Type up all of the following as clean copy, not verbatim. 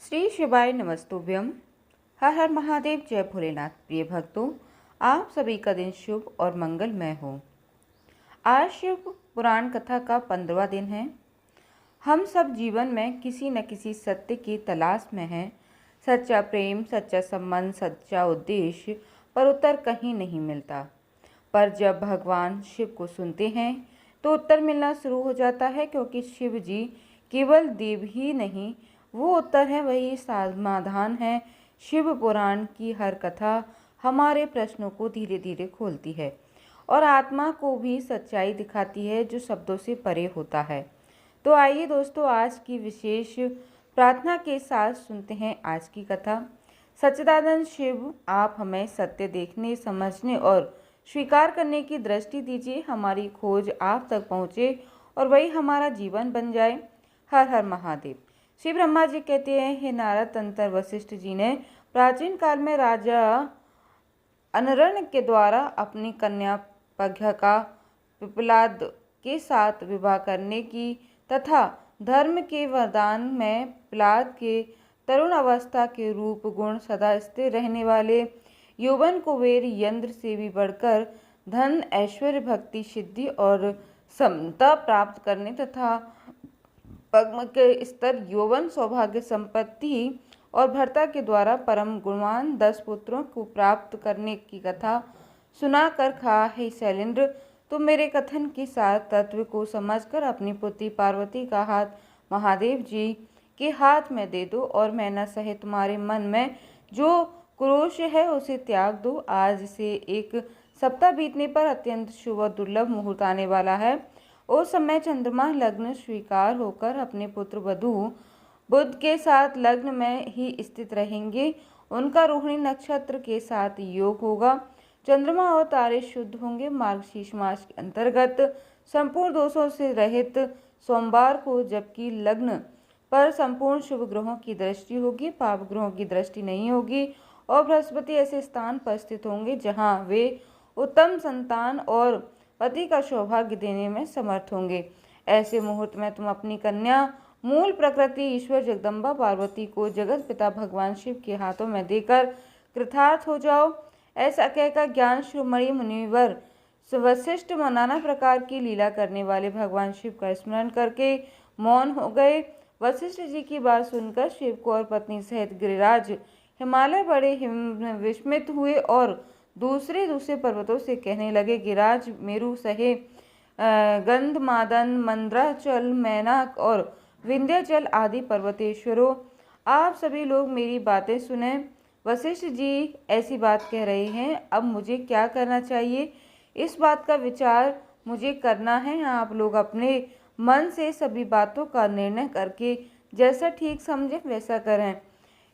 श्री शिवाय नमस्तुभ्यम। हर हर महादेव, जय भोलेनाथ। प्रिय भक्तों, आप सभी का दिन शुभ और मंगलमय हो। आज शिव पुराण कथा का 15वां दिन है। हम सब जीवन में किसी न किसी सत्य की तलाश में हैं। सच्चा प्रेम, सच्चा संबंध, सच्चा उद्देश्य, पर उत्तर कहीं नहीं मिलता। पर जब भगवान शिव को सुनते हैं तो उत्तर मिलना शुरू हो जाता है, क्योंकि शिव जी केवल देव ही नहीं, वो उत्तर है, वही समाधान है। शिव पुराण की हर कथा हमारे प्रश्नों को धीरे धीरे खोलती है और आत्मा को भी सच्चाई दिखाती है जो शब्दों से परे होता है। तो आइए दोस्तों, आज की विशेष प्रार्थना के साथ सुनते हैं आज की कथा। सच्चिदानंद शिव, आप हमें सत्य देखने, समझने और स्वीकार करने की दृष्टि दीजिए। हमारी खोज आप तक पहुँचे और वही हमारा जीवन बन जाए। हर हर महादेव। श्री ब्रह्मा जी कहते हैं, हे नारद, तंत्र वशिष्ठ जी ने प्राचीन काल में राजा अनरण के द्वारा अपनी कन्या प्रज्ञा का पिपलाद के साथ विवाह करने की तथा धर्म के वरदान में पिपलाद के तरुण अवस्था के रूप गुण, सदा स्थिर रहने वाले यौवन, कुबेर यंत्र से भी बढ़कर धन, ऐश्वर्य, भक्ति, सिद्धि और समता प्राप्त करने तथा पद्म के स्तर, यौवन, सौभाग्य, संपत्ति और भर्ता के द्वारा परम गुणवान 10 पुत्रों को प्राप्त करने की कथा सुनाकर कहा, हे शैलेंद्र, तुम मेरे कथन के साथ तत्व को समझकर अपनी पुत्री पार्वती का हाथ महादेव जी के हाथ में दे दो और मैना सहित तुम्हारे मन में जो क्रोश है उसे त्याग दो। आज से 1 सप्ताह बीतने पर अत्यंत शुभ और दुर्लभ मुहूर्त आने वाला है। उस समय चंद्रमा लग्न स्वीकार होकर अपने पुत्र वधु बुध के साथ लग्न में ही स्थित रहेंगे। उनका रोहिणी नक्षत्र के साथ योग होगा। चंद्रमा और तारे शुद्ध होंगे। मार्गशीर्ष मास के अंतर्गत संपूर्ण दोषों से रहित सोमवार को, जबकि लग्न पर संपूर्ण शुभ ग्रहों की दृष्टि होगी, पाप ग्रहों की दृष्टि नहीं होगी और बृहस्पति ऐसे स्थान पर स्थित होंगे जहां वे उत्तम संतान और पति का सौभाग्य देने में समर्थ होंगे। ऐसे मुहूर्त में तुम अपनी कन्या मूल प्रकृति ईश्वर जगदम्बा पार्वती को जगत पिता भगवान शिव के हाथों में देकर कृतार्थ हो जाओ। ऐसा कहकर ज्ञान शिरोमणि मुनिवर वशिष्ठ नाना प्रकार की लीला करने वाले भगवान शिव का स्मरण करके मौन हो गए। वशिष्ठ जी की बात सुनकर शिव को और पत्नी सहित गिरिराज हिमालय बड़े विस्मित हुए और दूसरे पर्वतों से कहने लगे, गिरिराज, मेरु सहे गंधमादन, मंद्राचल, मैनाक और विंध्याचल आदि पर्वतेश्वरों, आप सभी लोग मेरी बातें सुने। वशिष्ठ जी ऐसी बात कह रहे हैं, अब मुझे क्या करना चाहिए, इस बात का विचार मुझे करना है। आप लोग अपने मन से सभी बातों का निर्णय करके जैसा ठीक समझे वैसा करें।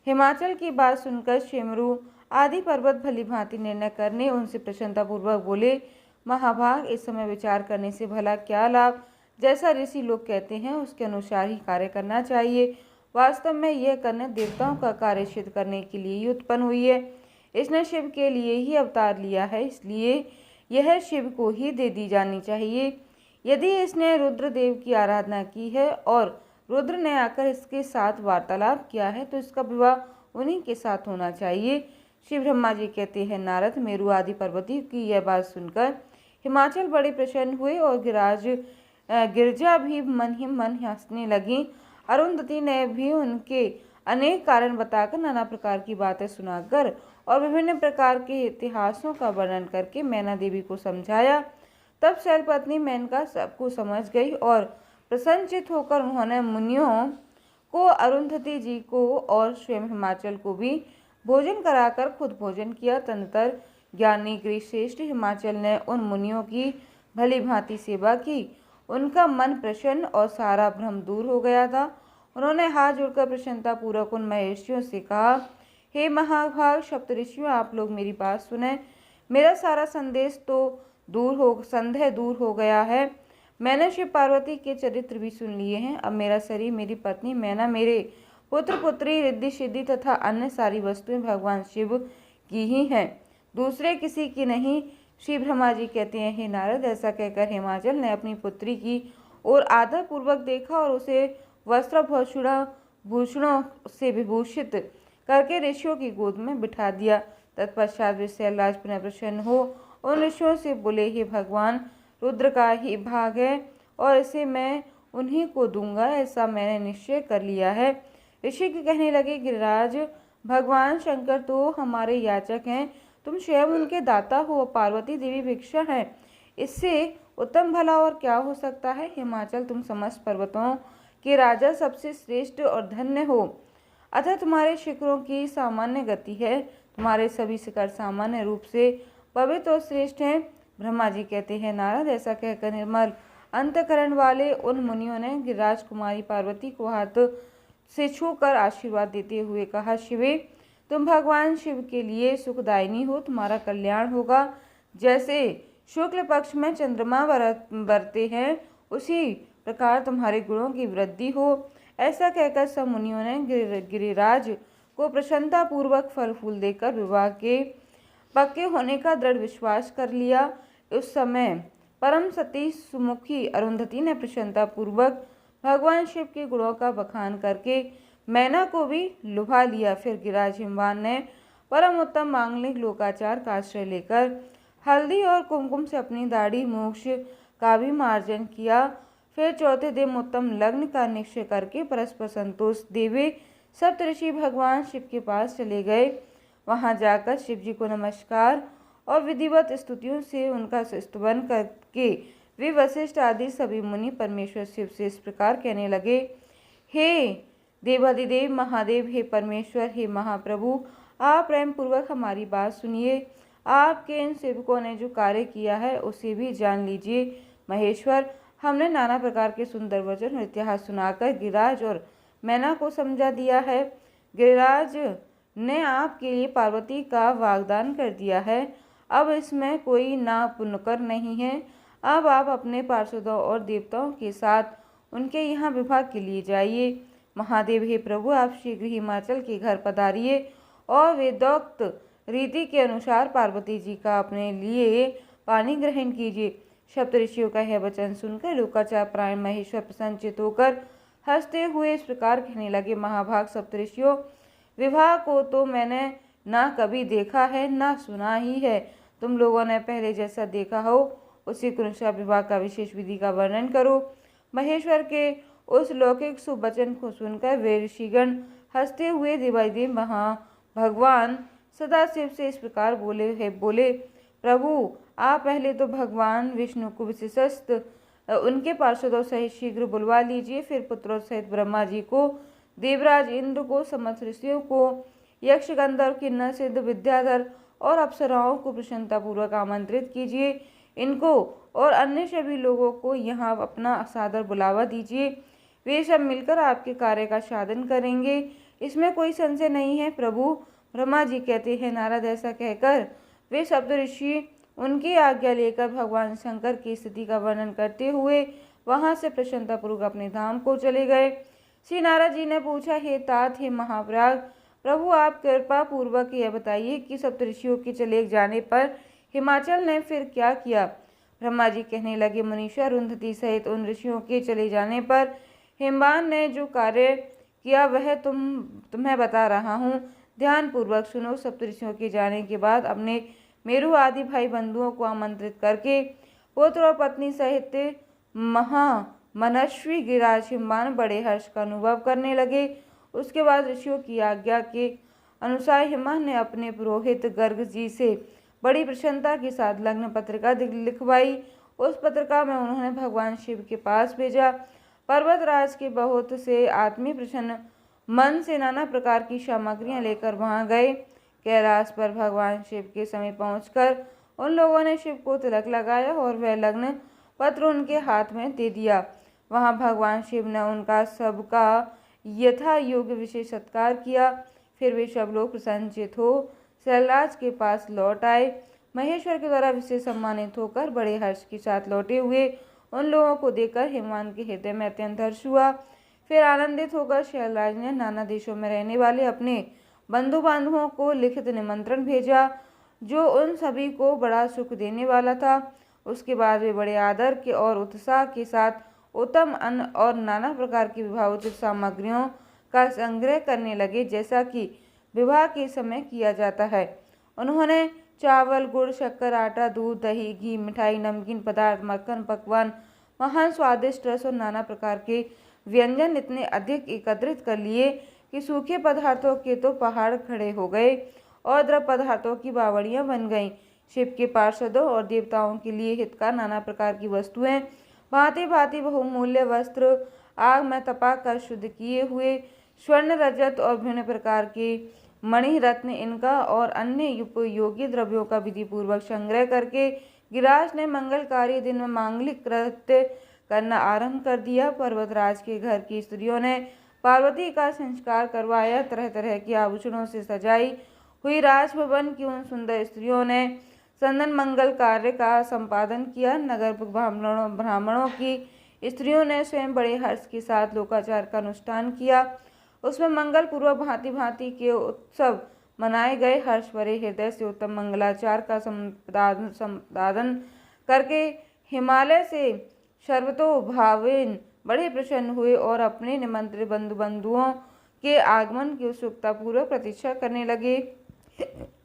हिमाचल की बात सुनकर शेमरू आदि पर्वत भली भांति निर्णय करने उनसे प्रसन्नतापूर्वक बोले, महाभाग, इस समय विचार करने से भला क्या लाभ। जैसा ऋषि लोग कहते हैं उसके अनुसार ही कार्य करना चाहिए। वास्तव में यह कन्या देवताओं का कार्य सिद्ध करने के लिए ही उत्पन्न हुई है। इसने शिव के लिए ही अवतार लिया है, इसलिए यह शिव को ही दे दी जानी चाहिए। यदि इसने रुद्रदेव की आराधना की है और रुद्र ने आकर इसके साथ वार्तालाप किया है तो इसका विवाह उन्हीं के साथ होना चाहिए। श्री ब्रह्मा जी कहते हैं, नारद, मेरु आदि पर्वती की यह बात सुनकर हिमाचल बड़े प्रसन्न हुए और गिरजा भी मन ही मन हंसने लगी। अरुंधति ने भी उनके अनेक कारण बताकर, नाना प्रकार की बातें सुनाकर और विभिन्न प्रकार के इतिहासों का वर्णन करके मैना देवी को समझाया। तब शैलपत्नी मेनका सबको समझ गई और प्रसन्नचित होकर उन्होंने मुनियों को, अरुंधति जी को और स्वयं हिमाचल को भी भोजन कराकर खुद भोजन किया। तदनंतर ज्ञानी गिरिश्रेष्ठ हिमाचल ने उन मुनियों की भली भांति सेवा की। उनका मन प्रसन्न और सारा भ्रम दूर हो गया था। उन्होंने हाथ जोड़कर प्रसन्नता पूर्वक उन महर्षियों से कहा, हे महाभाग सप्तऋषियों, आप लोग मेरी बात सुने। मेरा सारा संदेह दूर हो गया है। मैंने शिव पार्वती के चरित्र भी सुन लिए हैं। अब मेरा शरीर, मेरी पत्नी मैना, मेरे पुत्र पुत्री, रिद्धि सिद्धि तथा अन्य सारी वस्तुएं भगवान शिव की ही हैं, दूसरे किसी की नहीं। श्री ब्रह्मा जी कहते हैं, हे नारद, ऐसा कहकर हिमाचल ने अपनी पुत्री की ओर आदर पूर्वक देखा और उसे वस्त्राभूषण भूषणों से विभूषित करके ऋषियों की गोद में बिठा दिया। तत्पश्चात वे शैलराज पुनः प्रसन्न हो उन ऋषियों से बोले, हे भगवान, रुद्र का ही भाग है और इसे मैं उन्हीं को दूंगा, ऐसा मैंने निश्चय कर लिया है। ऋषि कहने लगे, गिरिराज, भगवान शंकर तो हमारे याचक हैं, तुम स्वयं उनके दाता हो, पार्वती देवी भिक्षा है, इससे उत्तम भला और क्या हो सकता है। हिमाचल, तुम समस्त पर्वतों के राजा सबसे श्रेष्ठ और धन्य हो, अतः तुम्हारे शिखरों की सामान्य गति है, तुम्हारे सभी शिखर सामान्य रूप से पवित्र और श्रेष्ठ हैं। ब्रह्मा जी कहते हैं, नारद, ऐसा कहकर निर्मल अंतकरण वाले उन मुनियों ने गिरिराज कुमारी पार्वती को हाथ से छूकर आशीर्वाद देते हुए कहा, शिवे, तुम भगवान शिव के लिए सुखदायिनी हो, तुम्हारा कल्याण होगा। जैसे शुक्ल पक्ष में चंद्रमा बरते हैं, उसी प्रकार तुम्हारे गुणों की वृद्धि हो। ऐसा कहकर सब मुनियों ने गिरिराज को प्रसन्नता पूर्वक फल फूल देकर विवाह के पक्के होने का दृढ़ विश्वास कर लिया। उस समय परम सती सुमुखी अरुंधति ने प्रसन्नता पूर्वक भगवान शिव के गुणों का बखान करके मैना को भी लुभा लिया। फिर गिरिराज हिमवान ने परम उत्तम मांगलिक लोकाचार का आश्रय लेकर हल्दी और कुमकुम से अपनी दाढ़ी मोक्ष का भी मार्जन किया। फिर चौथे दिन उत्तम लग्न का निश्चय करके परस्पर संतोष देवे सप्तऋषि भगवान शिव के पास चले गए। वहां जाकर शिव जी को नमस्कार और विधिवत स्तुतियों से उनका स्तुवन करके वे वशिष्ठ आदि सभी मुनि परमेश्वर शिव से इस प्रकार कहने लगे, हे देवादिदेव महादेव, हे परमेश्वर, हे महाप्रभु, आप प्रेम पूर्वक हमारी बात सुनिए। आपके इन सेवकों ने जो कार्य किया है उसे भी जान लीजिए। महेश्वर, हमने नाना प्रकार के सुंदर वचन और इतिहास सुनाकर गिरिराज और मैना को समझा दिया है। गिरिराज ने आपके लिए पार्वती का वाग्दान कर दिया है, अब इसमें कोई ना पुनकर नहीं है। अब आप अपने पार्षदों और देवताओं के साथ उनके यहाँ विवाह के लिए जाइए। महादेव, हे प्रभु, आप शीघ्र हिमाचल के घर पधारिए और वेदोक्त रीति के अनुसार पार्वती जी का अपने लिए पानी ग्रहण कीजिए। सप्तऋषियों का यह वचन सुनकर लोकाचार प्राण महेश्वर प्रसन्नचित होकर हंसते हुए इस प्रकार कहने लगे, महाभाग सप्तऋषियों, विवाह को तो मैंने ना कभी देखा है ना सुना ही है। तुम लोगों ने पहले जैसा देखा हो उसी के अनुसार विवाह का विशेष विधि का वर्णन करो। महेश्वर के उस लौकिक शुभ वचन को सुनकर वे ऋषिगण हंसते हुए देवादिदेव भगवान सदाशिव से इस प्रकार बोले, प्रभु, आप पहले तो भगवान विष्णु को विशेषस्त उनके पार्षदों सहित शीघ्र बुलवा लीजिए। फिर पुत्रों सहित ब्रह्मा जी को, देवराज इंद्र को, समस्त ऋषियों को, यक्ष, गंधर्व, किन्नर, सिद्ध, विद्याधर और अप्सराओं को प्रसन्नतापूर्वक आमंत्रित कीजिए। इनको और अन्य सभी लोगों को यहाँ अपना सादर बुलावा दीजिए। वे सब मिलकर आपके कार्य का साधन करेंगे, इसमें कोई संशय नहीं है। प्रभु, ब्रह्मा जी कहते हैं, नारद, ऐसा कहकर वे सप्तऋषि उनकी आज्ञा लेकर भगवान शंकर की स्थिति का वर्णन करते हुए वहां से प्रसन्नतापूर्वक अपने धाम को चले गए। श्री नारद जी ने पूछा, हे तात, हे महाप्राग, प्रभु, आप कृपा पूर्वक यह बताइए कि सप्तऋषियों के चले जाने पर हिमाचल ने फिर क्या किया। ब्रह्मा जी कहने लगे, मुनीश्वर, अरुंधति सहित उन ऋषियों के चले जाने पर हिमवान ने जो कार्य किया वह तुम्हें बता रहा हूँ, ध्यान पूर्वक सुनो। सप्तऋषियों के जाने के बाद अपने मेरु आदि भाई बंधुओं को आमंत्रित करके पुत्र और पत्नी सहित मनस्वी गिरिराज हिमवान बड़े हर्ष का अनुभव करने लगे। उसके बाद ऋषियों की आज्ञा के अनुसार हिमवान ने अपने पुरोहित गर्ग जी से बड़ी प्रसन्नता के साथ लग्न पत्रिका लिखवाई। उस पत्रिका में उन्होंने भगवान शिव के पास भेजा। पर्वतराज के बहुत से आत्मी प्रसन्न मन से नाना प्रकार की सामग्रियां लेकर वहां गए। कैलाश पर भगवान शिव के समीप पहुंचकर उन लोगों ने शिव को तिलक लगाया और वह लग्न पत्र उनके हाथ में दे दिया। वहां भगवान शिव ने उनका सबका यथा योग्य विशेष सत्कार किया। फिर वे सब लोग प्रसन्नचित हो शैलराज के पास लौट आए। महेश्वर के द्वारा विशेष सम्मानित होकर बड़े हर्ष के साथ लौटे हुए उन लोगों को देखकर हिमवान के हृदय में अत्यंत हर्ष हुआ। फिर आनंदित होकर शैलराज ने नाना देशों में रहने वाले अपने बंधु बांधवों को लिखित निमंत्रण भेजा, जो उन सभी को बड़ा सुख देने वाला था। उसके बाद वे बड़े आदर के और उत्साह के साथ उत्तम अन्न और नाना प्रकार की विवाहोचित सामग्रियों का संग्रह करने लगे, जैसा कि विवाह के समय किया जाता है। उन्होंने चावल, गुड़, शक्कर, आटा, दूध, दही, घी, मिठाई, नमकीन पदार्थ, मक्खन, पकवान, महान स्वादिष्ट रस और नाना प्रकार के व्यंजन इतने अधिक एकत्रित कर लिए कि सूखे पदार्थों के तो पहाड़ खड़े हो गए और द्रव पदार्थों की बावड़ियां बन गईं। शिव के पार्षदों और देवताओं के लिए हितकर नाना प्रकार की वस्तुएं, भांति भांति बहुमूल्य वस्त्र, आग में तपाकर शुद्ध किए हुए स्वर्ण, रजत और विभिन्न प्रकार के मणि, रत्न, इनका और अन्य उपयोगी द्रव्यों का विधि पूर्वक संग्रह करके गिरिराज ने मंगलकारी दिन में मांगलिक कृत्य करना आरंभ कर दिया। पर्वतराज के घर की स्त्रियों ने पार्वती का संस्कार करवाया। तरह तरह के आभूषणों से सजाई हुई राजभवन की उन सुंदर स्त्रियों ने संदन मंगल कार्य का संपादन किया। नगर ब्राह्मणों की स्त्रियों ने स्वयं बड़े हर्ष के साथ लोकाचार का अनुष्ठान किया। उसमें मंगल पूर्वक भांति भांति के उत्सव मनाए गए। हर्ष भरे हृदय से उत्तम मंगलाचार का संपादन करके हिमालय से सर्वतोभावेन बड़े प्रसन्न हुए और अपने निमंत्रित बंधुओं के आगमन की उत्सुकता पूर्वक प्रतीक्षा करने लगे।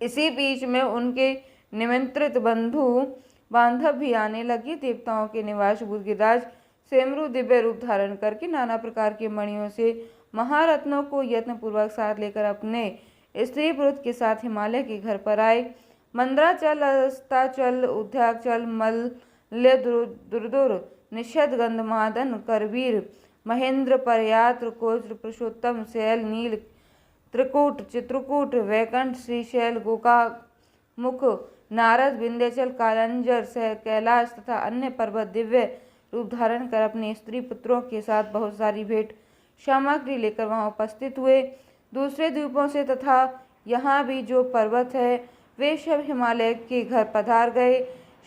इसी बीच में उनके निमंत्रित बंधु बांधव भी आने लगे। देवताओं के निवास गिरिराज स्वयं दिव्य रूप धारण करके नाना प्रकार के मणियों से महारत्नों को यत्न पूर्वक साथ लेकर अपने स्त्री पुरुष के साथ हिमालय के घर पर आए। मंद्राचल, अस्ताचल, उद्याचल, मल्य, दुर्दुर, निषद, गंधमादन, करवीर, महेंद्र, परयात्र, कोच, पुरुषोत्तम, शैल, नील, त्रिकूट, चित्रकूट, वैकुंठ, श्रीशैल, गोकामुख, नारद, विंध्याचल, कालंजर, कैलाश तथा अन्य पर्वत दिव्य रूप धारण कर अपने स्त्री पुत्रों के साथ बहुत सारी भेंट सामग्री लेकर वहां उपस्थित हुए। दूसरे द्वीपों से तथा यहाँ भी जो पर्वत है वे सब हिमालय के घर पधार गए।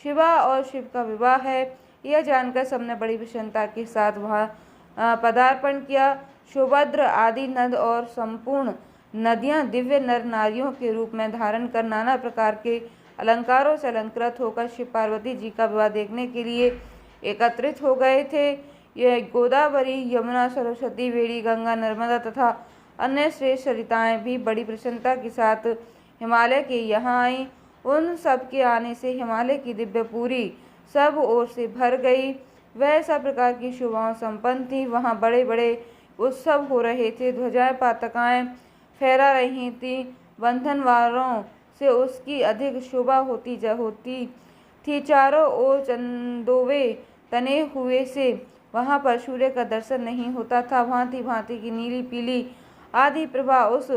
शिवा और शिव का विवाह है, यह जानकर सबने बड़ी प्रसन्नता के साथ वहाँ पदार्पण किया। सुभद्र आदि नद और संपूर्ण नदियाँ दिव्य नर नारियों के रूप में धारण कर नाना प्रकार के अलंकारों से अलंकृत होकर शिव पार्वती जी का विवाह देखने के लिए एकत्रित हो गए थे। यह गोदावरी, यमुना, सरस्वती, वेणी, गंगा, नर्मदा तथा अन्य श्रेष्ठ सरिताएं भी बड़ी प्रसन्नता के साथ हिमालय के यहाँ आईं। उन सब के आने से हिमालय की दिव्य पूरी सब ओर से भर गई। वह सब प्रकार की शोभाओं संपन्न थी। वहाँ बड़े बड़े उत्सव हो रहे थे। ध्वजाएं, पताकाएं फहरा रही थी। बंधनवारों से उसकी अधिक शोभा होती थी। चारों ओर चंदोवे तने हुए से वहाँ पर सूर्य का दर्शन नहीं होता था। भांति भांति की नीली, पीली आदि प्रभा उस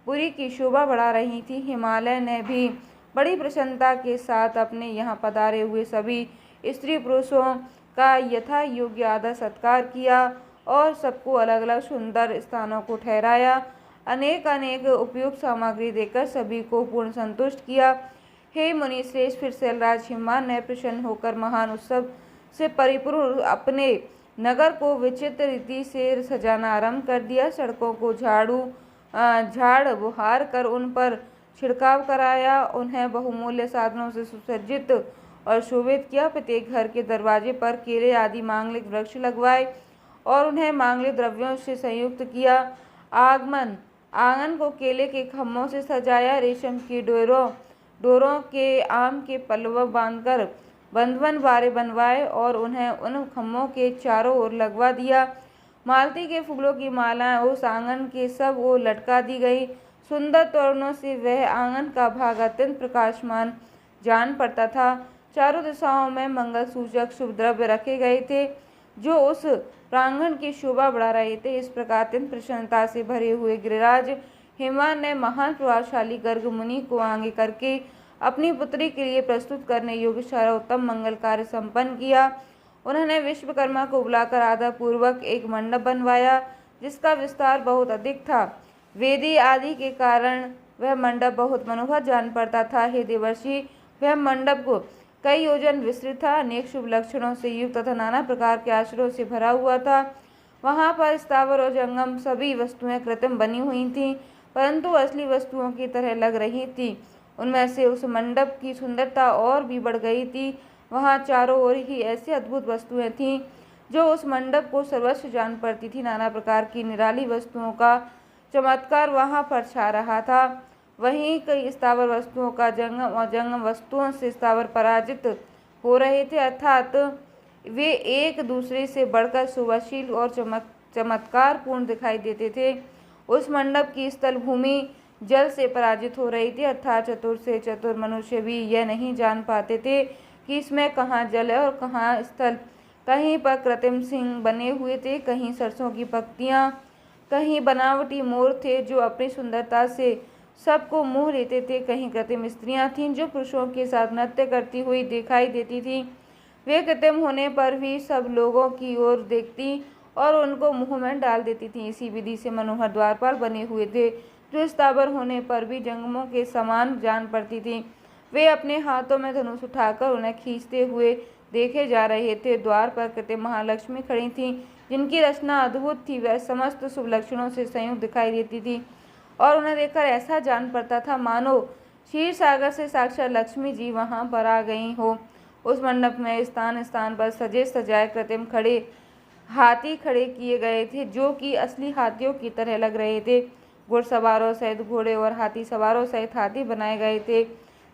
पुरी की शोभा बढ़ा रही थी। हिमालय ने भी बड़ी प्रसन्नता के साथ अपने यहाँ पधारे हुए सभी स्त्री पुरुषों का यथा योग्य आदर सत्कार किया और सबको अलग अलग सुंदर स्थानों को ठहराया। अनेक अनेक उपयुक्त सामग्री देकर सभी को पूर्ण संतुष्ट किया। हे मुनि श्रेष्ठ, फिर शैलराज हिमवान ने प्रसन्न होकर महान उत्सव से परिपूर्ण अपने नगर को विचित्र रीति से सजाना आरंभ कर दिया। सड़कों को झाड़ बुहार कर उन पर छिड़काव कराया। उन्हें बहुमूल्य साधनों से सुसज्जित और शोभित किया। प्रत्येक घर के दरवाजे पर केले आदि मांगलिक वृक्ष लगवाए और उन्हें मांगलिक द्रव्यों से संयुक्त किया। आंगन को केले के खम्भों से सजाया। रेशम की डोरों के आम के पल्लव बांधकर बंधवन बारे बनवाए और उन्हें उन खम्भों के चारों ओर लगवा दिया। मालती के फूलों की मालाएं उस आंगन के सब ओर लटका दी गई। सुंदर तोरणों से वह आंगन का भाग अत्यंत प्रकाशमान जान पड़ता था। चारों दिशाओं में मंगल सूचक शुभ द्रव्य रखे गए थे जो उस प्रांगण की शोभा बढ़ा रहे थे। इस प्रकार अत्यंत प्रसन्नता से भरे हुए गिरिराज हिमवान ने महान प्रभावशाली गर्ग मुनि को आगे करके अपनी पुत्री के लिए प्रस्तुत करने योग्य सारा उत्तम मंगल कार्य संपन्न किया। उन्होंने विश्वकर्मा को बुलाकर आदर पूर्वक एक मंडप बनवाया जिसका विस्तार बहुत अधिक था। वेदी आदि के कारण वह मंडप बहुत मनोहर जान पड़ता था। हे देवर्षि, वह मंडप को कई योजन विस्तृत था, अनेक शुभ लक्षणों से युक्त तथा नाना प्रकार के आश्रयों से भरा हुआ था। वहाँ पर स्थावर और जंगम सभी वस्तुएं कृत्रिम बनी हुई थीं, परंतु असली वस्तुओं की तरह लग रही थी। उनमें से उस मंडप की सुंदरता और भी बढ़ गई थी। वहाँ चारों ओर ही ऐसी अद्भुत वस्तुएं थीं जो उस मंडप को सर्वस्व जान पड़ती थी। नाना प्रकार की निराली वस्तुओं का चमत्कार वहां पर छा रहा था। वहीं कई स्थावर वस्तुओं का जंगम और जंगम वस्तुओं से स्थावर पराजित हो रहे थे, अर्थात वे एक दूसरे से बढ़कर सुवशील और चमत्कारपूर्ण दिखाई देते थे। उस मंडप की स्थल भूमि जल से पराजित हो रही थी, अर्थात चतुर से चतुर मनुष्य भी यह नहीं जान पाते थे कि इसमें कहाँ जल है और कहाँ स्थल। कहीं पर कृत्रिम सिंह बने हुए थे, कहीं सरसों की पत्तियां, कहीं बनावटी मोर थे जो अपनी सुंदरता से सबको मोह लेते थे, कहीं कृत्रिम स्त्रियां थीं जो पुरुषों के साथ नृत्य करती हुई दिखाई देती थीं। वे कृत्रिम होने पर भी सब लोगों की ओर देखती और उनको मुंह में डाल देती थीं। इसी विधि से मनोहर द्वारपाल बने हुए थे, जो स्थावर होने पर भी जंगमों के समान जान पड़ती थीं। वे अपने हाथों में धनुष उठाकर उन्हें खींचते हुए देखे जा रहे थे। द्वार पर कृत्रिम महालक्ष्मी खड़ी थीं, जिनकी रचना अद्भुत थी। वह समस्त शुभ लक्षणों से संयुक्त दिखाई देती थी और उन्हें देखकर ऐसा जान पड़ता था मानो क्षीर सागर से साक्षात लक्ष्मी जी वहां पर आ गई हो। उस मंडप में स्थान स्थान पर सजे सजाए कृत्रिम हाथी खड़े किए गए थे, जो कि असली हाथियों की तरह लग रहे थे। घुड़सवारों सहित घोड़े और हाथी सवारों सहित हाथी बनाए गए थे।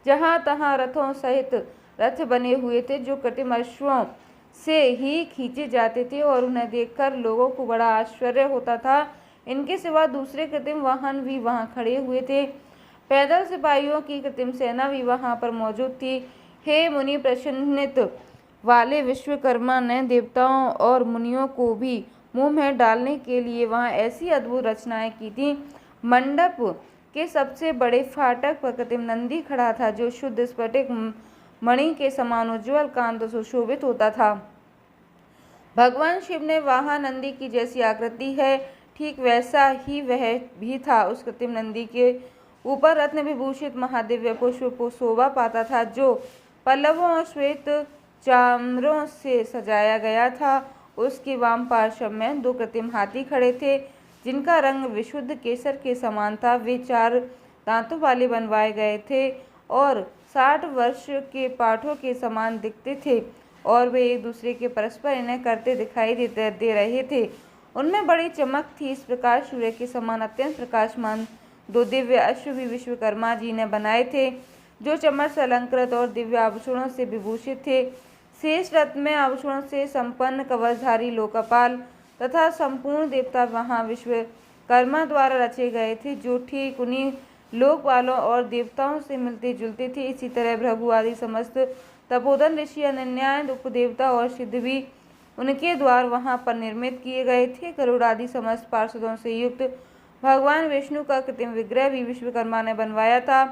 जहां तहां रथों सहित रथ बने हुए थे, जो कृत्रिम अश्वों से ही खींचे जाते थे और उन्हें देखकर लोगों को बड़ा आश्चर्य होता था। इनके सिवा दूसरे कृत्रिम वाहन भी वहां खड़े हुए थे। पैदल सिपाहियों की कृत्रिम सेना भी वहां पर मौजूद थी। हे मुनि प्रसन्नित वाले विश्वकर्मा ने देवताओं और मुनियों को भी मुंह में डालने के लिए वहां ऐसी अद्भुत रचनाएं की थी। मंडप के सबसे बड़े फाटक पर कृत्रिम नंदी खड़ा था, जो शुद्ध स्फटिक मणि के समान उज्ज्वल कांत सुशोभित होता था। भगवान शिव ने वहां नंदी की जैसी आकृति है, ठीक वैसा ही वह भी था। उस कृत्रिम नंदी के ऊपर रत्न विभूषित महादिव्य पुष्प शोभा पाता था, जो पल्लवों और श्वेत चामरों से सजाया गया था। उसके वाम पार्श्व में 2 कृत्रिम हाथी खड़े थे, जिनका रंग विशुद्ध केसर के समान था। वे 4 दांतों वाले बनवाए गए थे और 60 वर्ष के पाठों के समान दिखते थे और वे एक दूसरे के परस्पर इन्हें करते दिखाई दे रहे थे। उनमें बड़ी चमक थी। इस प्रकार सूर्य के समान अत्यंत प्रकाशमान 2 दिव्य अश्व भी विश्वकर्मा जी ने बनाए थे, जो चमक से अलंकृत और दिव्य आभूषणों से विभूषित थे। शेष रथ में आभूषणों से संपन्न कवचधारी लोकपाल तथा संपूर्ण देवता वहां विश्वकर्मा द्वारा रचे गए थे, जो ठीक उन्हीं लोकपालों और देवताओं से मिलते जुलते थे। इसी तरह भृगु आदि समस्त तपोधन ऋषि, अनन्याय उपदेवता और सिद्ध भी उनके द्वार वहां पर निर्मित किए गए थे। गरुड़ आदि समस्त पार्षदों से युक्त भगवान विष्णु का कृत्रिम विग्रह भी विश्वकर्मा ने बनवाया था,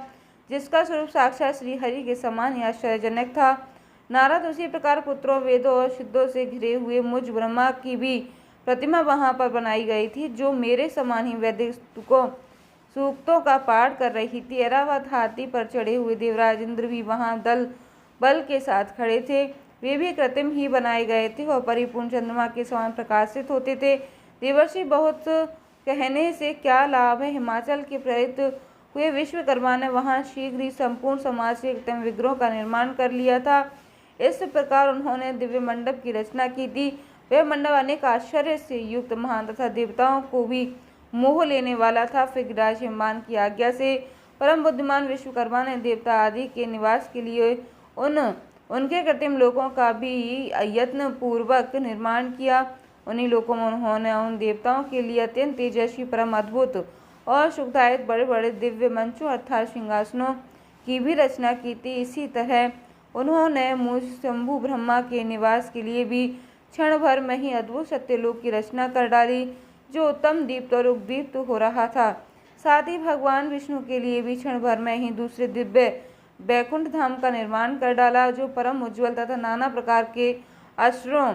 जिसका स्वरूप साक्षात श्री हरि के समान ही आश्चर्यजनक था। नारद उसी प्रकार पुत्रों, वेदों और सिद्धों से घिरे हुए मुझ ब्रह्मा की भी प्रतिमा वहां पर बनाई गई थी, जो मेरे समान ही वैदिक सूक्तों का पाठ कर रही थी। ऐरावत हाथी पर चढ़े हुए देवराज इंद्र भी वहां दल बल के साथ खड़े थे। वे भी कृत्रिम ही बनाए गए थे और परिपूर्ण चंद्रमा के समान प्रकाशित होते थे। देवर्षि बहुत कहने से क्या लाभ है, हिमाचल के प्रेरित हुए विश्वकर्मा ने वहां शीघ्र ही संपूर्ण समाज के कृत्रिम विग्रहों का निर्माण कर लिया था। इस प्रकार उन्होंने दिव्य मंडप की रचना की थी। वह मंडप अनेक आश्चर्य से युक्त, महान तथा देवताओं को भी मोह लेने वाला था। फिर राज हिमान की आज्ञा से परम बुद्धिमान विश्वकर्मा ने देवता आदि के निवास के लिए उनके कृत्रिम लोकों का भी यत्न पूर्वक निर्माण किया। उन्हीं लोकों में उन्होंने उन देवताओं के लिए अत्यंत तेजस्वी, परम अद्भुत और सुखदायक बड़े बड़े दिव्य मंचों अर्थात सिंहासनों की भी रचना की थी। इसी तरह उन्होंने मुझ शंभु ब्रह्मा के निवास के लिए भी क्षण भर में ही अद्भुत सत्यलोक की रचना कर डाली, जो उत्तम दीप्त और उद्दीप्त हो रहा था। साथ ही भगवान विष्णु के लिए भी क्षण भर में ही दूसरे दिव्य बैकुंठ धाम का निर्माण कर डाला, जो परम उज्ज्वल तथा नाना प्रकार के अस्त्रों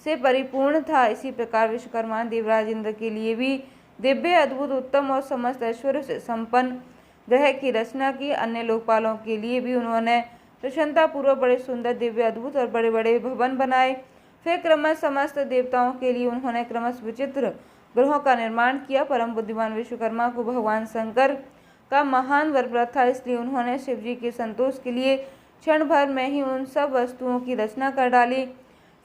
से परिपूर्ण था। इसी प्रकार विश्वकर्मा देवराज इंद्र के लिए भी दिव्य, अद्भुत, उत्तम और समस्त ऐश्वर्य से संपन्न ग्रह की रचना की। अन्य लोकपालों के लिए भी उन्होंने प्रसन्नता पूर्वक बड़े सुंदर, दिव्य, अद्भुत और बड़े बड़े भवन बनाए। फिर क्रमश समस्त देवताओं के लिए उन्होंने क्रमश विचित्र ग्रहों का निर्माण किया। परम बुद्धिमान विश्वकर्मा को भगवान शंकर का महान वर प्राप्त था, इसलिए उन्होंने शिव जी के संतोष के लिए क्षण भर में ही उन सब वस्तुओं की रचना कर डाली,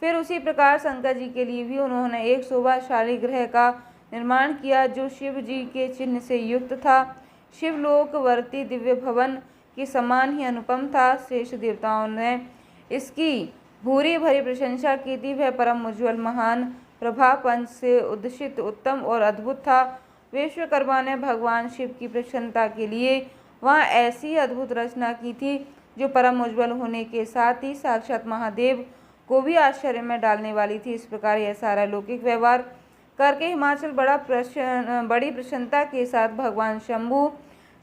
फिर उसी प्रकार शंकर जी के लिए भी उन्होंने एक शोभाशाली ग्रह का निर्माण किया जो शिव जी के चिन्ह से युक्त था। शिवलोकवर्ती दिव्य भवन के समान ही अनुपम था। श्रेष्ठ देवताओं ने इसकी भूरी भरी प्रशंसा की थी। वह परम उज्ज्वल महान प्रभा पंच से उद्दीशित उत्तम और अद्भुत था। विश्वकर्मा ने भगवान शिव की प्रसन्नता के लिए वहाँ ऐसी अद्भुत रचना की थी जो परम उज्ज्वल होने के साथ ही साक्षात महादेव को भी आश्चर्य में डालने वाली थी। इस प्रकार यह सारा लौकिक व्यवहार करके हिमाचल बड़ी प्रसन्नता के साथ भगवान शंभु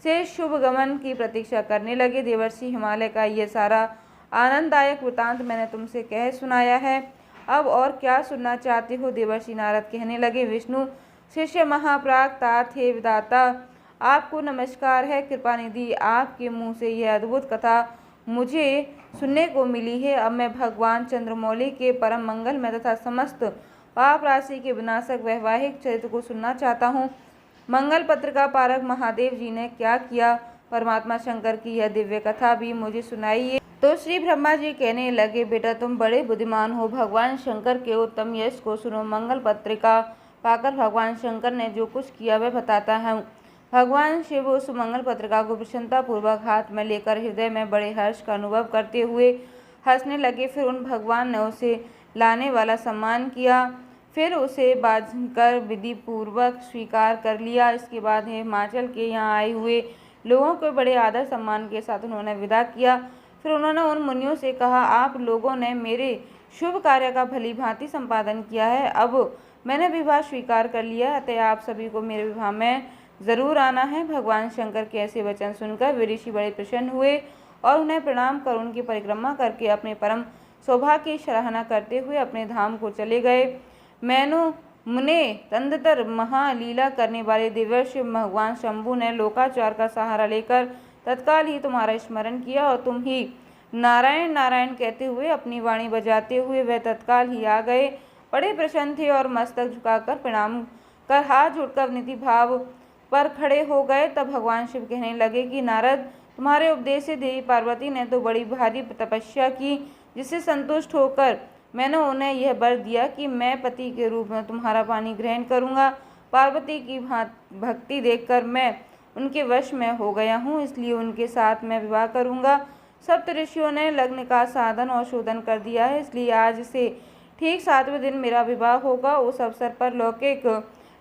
से शुभ गमन की प्रतीक्षा करने लगे। देवर्षि हिमालय का यह सारा आनंददायक वृतांत मैंने तुमसे कह सुनाया है, अब और क्या सुनना चाहते हो? देवर्षि नारद कहने लगे, विष्णु शिष्य महाप्राग तात हे विधाता, आपको नमस्कार है। कृपा निधि, आपके मुँह से यह अद्भुत कथा मुझे सुनने को मिली है। अब मैं भगवान चंद्रमौली के परम मंगल में तथा समस्त पाप राशि के विनाशक वैवाहिक चरित्र को सुनना चाहता हूँ। मंगल पत्र का पारक महादेव जी ने क्या किया, परमात्मा शंकर की यह दिव्य कथा भी मुझे सुनाइए। तो श्री ब्रह्मा जी कहने लगे, बेटा तुम बड़े बुद्धिमान हो, भगवान शंकर के उत्तम यश को सुनो। मंगल पत्रिका पाकर भगवान शंकर ने जो कुछ किया वह बताता है। भगवान शिव उस मंगल पत्रिका को प्रसन्नता पूर्वक हाथ में लेकर हृदय में बड़े हर्ष का अनुभव करते हुए हंसने लगे। फिर उन भगवान ने उसे लाने वाला सम्मान किया, फिर उसे बांधकर विधि पूर्वक स्वीकार कर लिया। इसके बाद हिमाचल के यहाँ आए हुए लोगों को बड़े आदर सम्मान के साथ उन्होंने विदा किया। फिर उन्होंने उन मुनियों से कहा, आप लोगों ने मेरे शुभ कार्य का भली भांति संपादन किया है, अब मैंने विवाह स्वीकार कर लिया, अतः आप सभी को मेरे विवाह में जरूर आना है। भगवान शंकर के ऐसे वचन सुनकर वे ऋषि बड़े प्रसन्न हुए और उन्हें प्रणाम कर उनकी परिक्रमा करके अपने परम सौभाग्य की सराहना करते हुए अपने धाम को चले गए। मैनो मुने तंदतर महालीला करने वाले देवर्षि भगवान शंभु ने लोकाचार का सहारा लेकर तत्काल ही तुम्हारा स्मरण किया और तुम ही नारायण नारायण कहते हुए अपनी वाणी बजाते हुए वह तत्काल ही आ गए। बड़े प्रसन्न थे और मस्तक झुकाकर प्रणाम कर हाथ जोड़कर नीति भाव पर खड़े हो गए। तब भगवान शिव कहने लगे कि नारद, तुम्हारे उपदेश से देवी पार्वती ने तो बड़ी भारी तपस्या की, जिससे संतुष्ट होकर मैंने उन्हें यह वर दिया कि मैं पति के रूप में तुम्हारा पानी ग्रहण करूंगा। पार्वती की भक्ति देखकर मैं उनके वश में हो गया हूँ, इसलिए उनके साथ मैं विवाह करूंगा। सप्त ऋषियों ने लग्न का साधन और शोधन कर दिया है, इसलिए आज से ठीक 7वें दिन मेरा विवाह होगा। उस अवसर पर लौकिक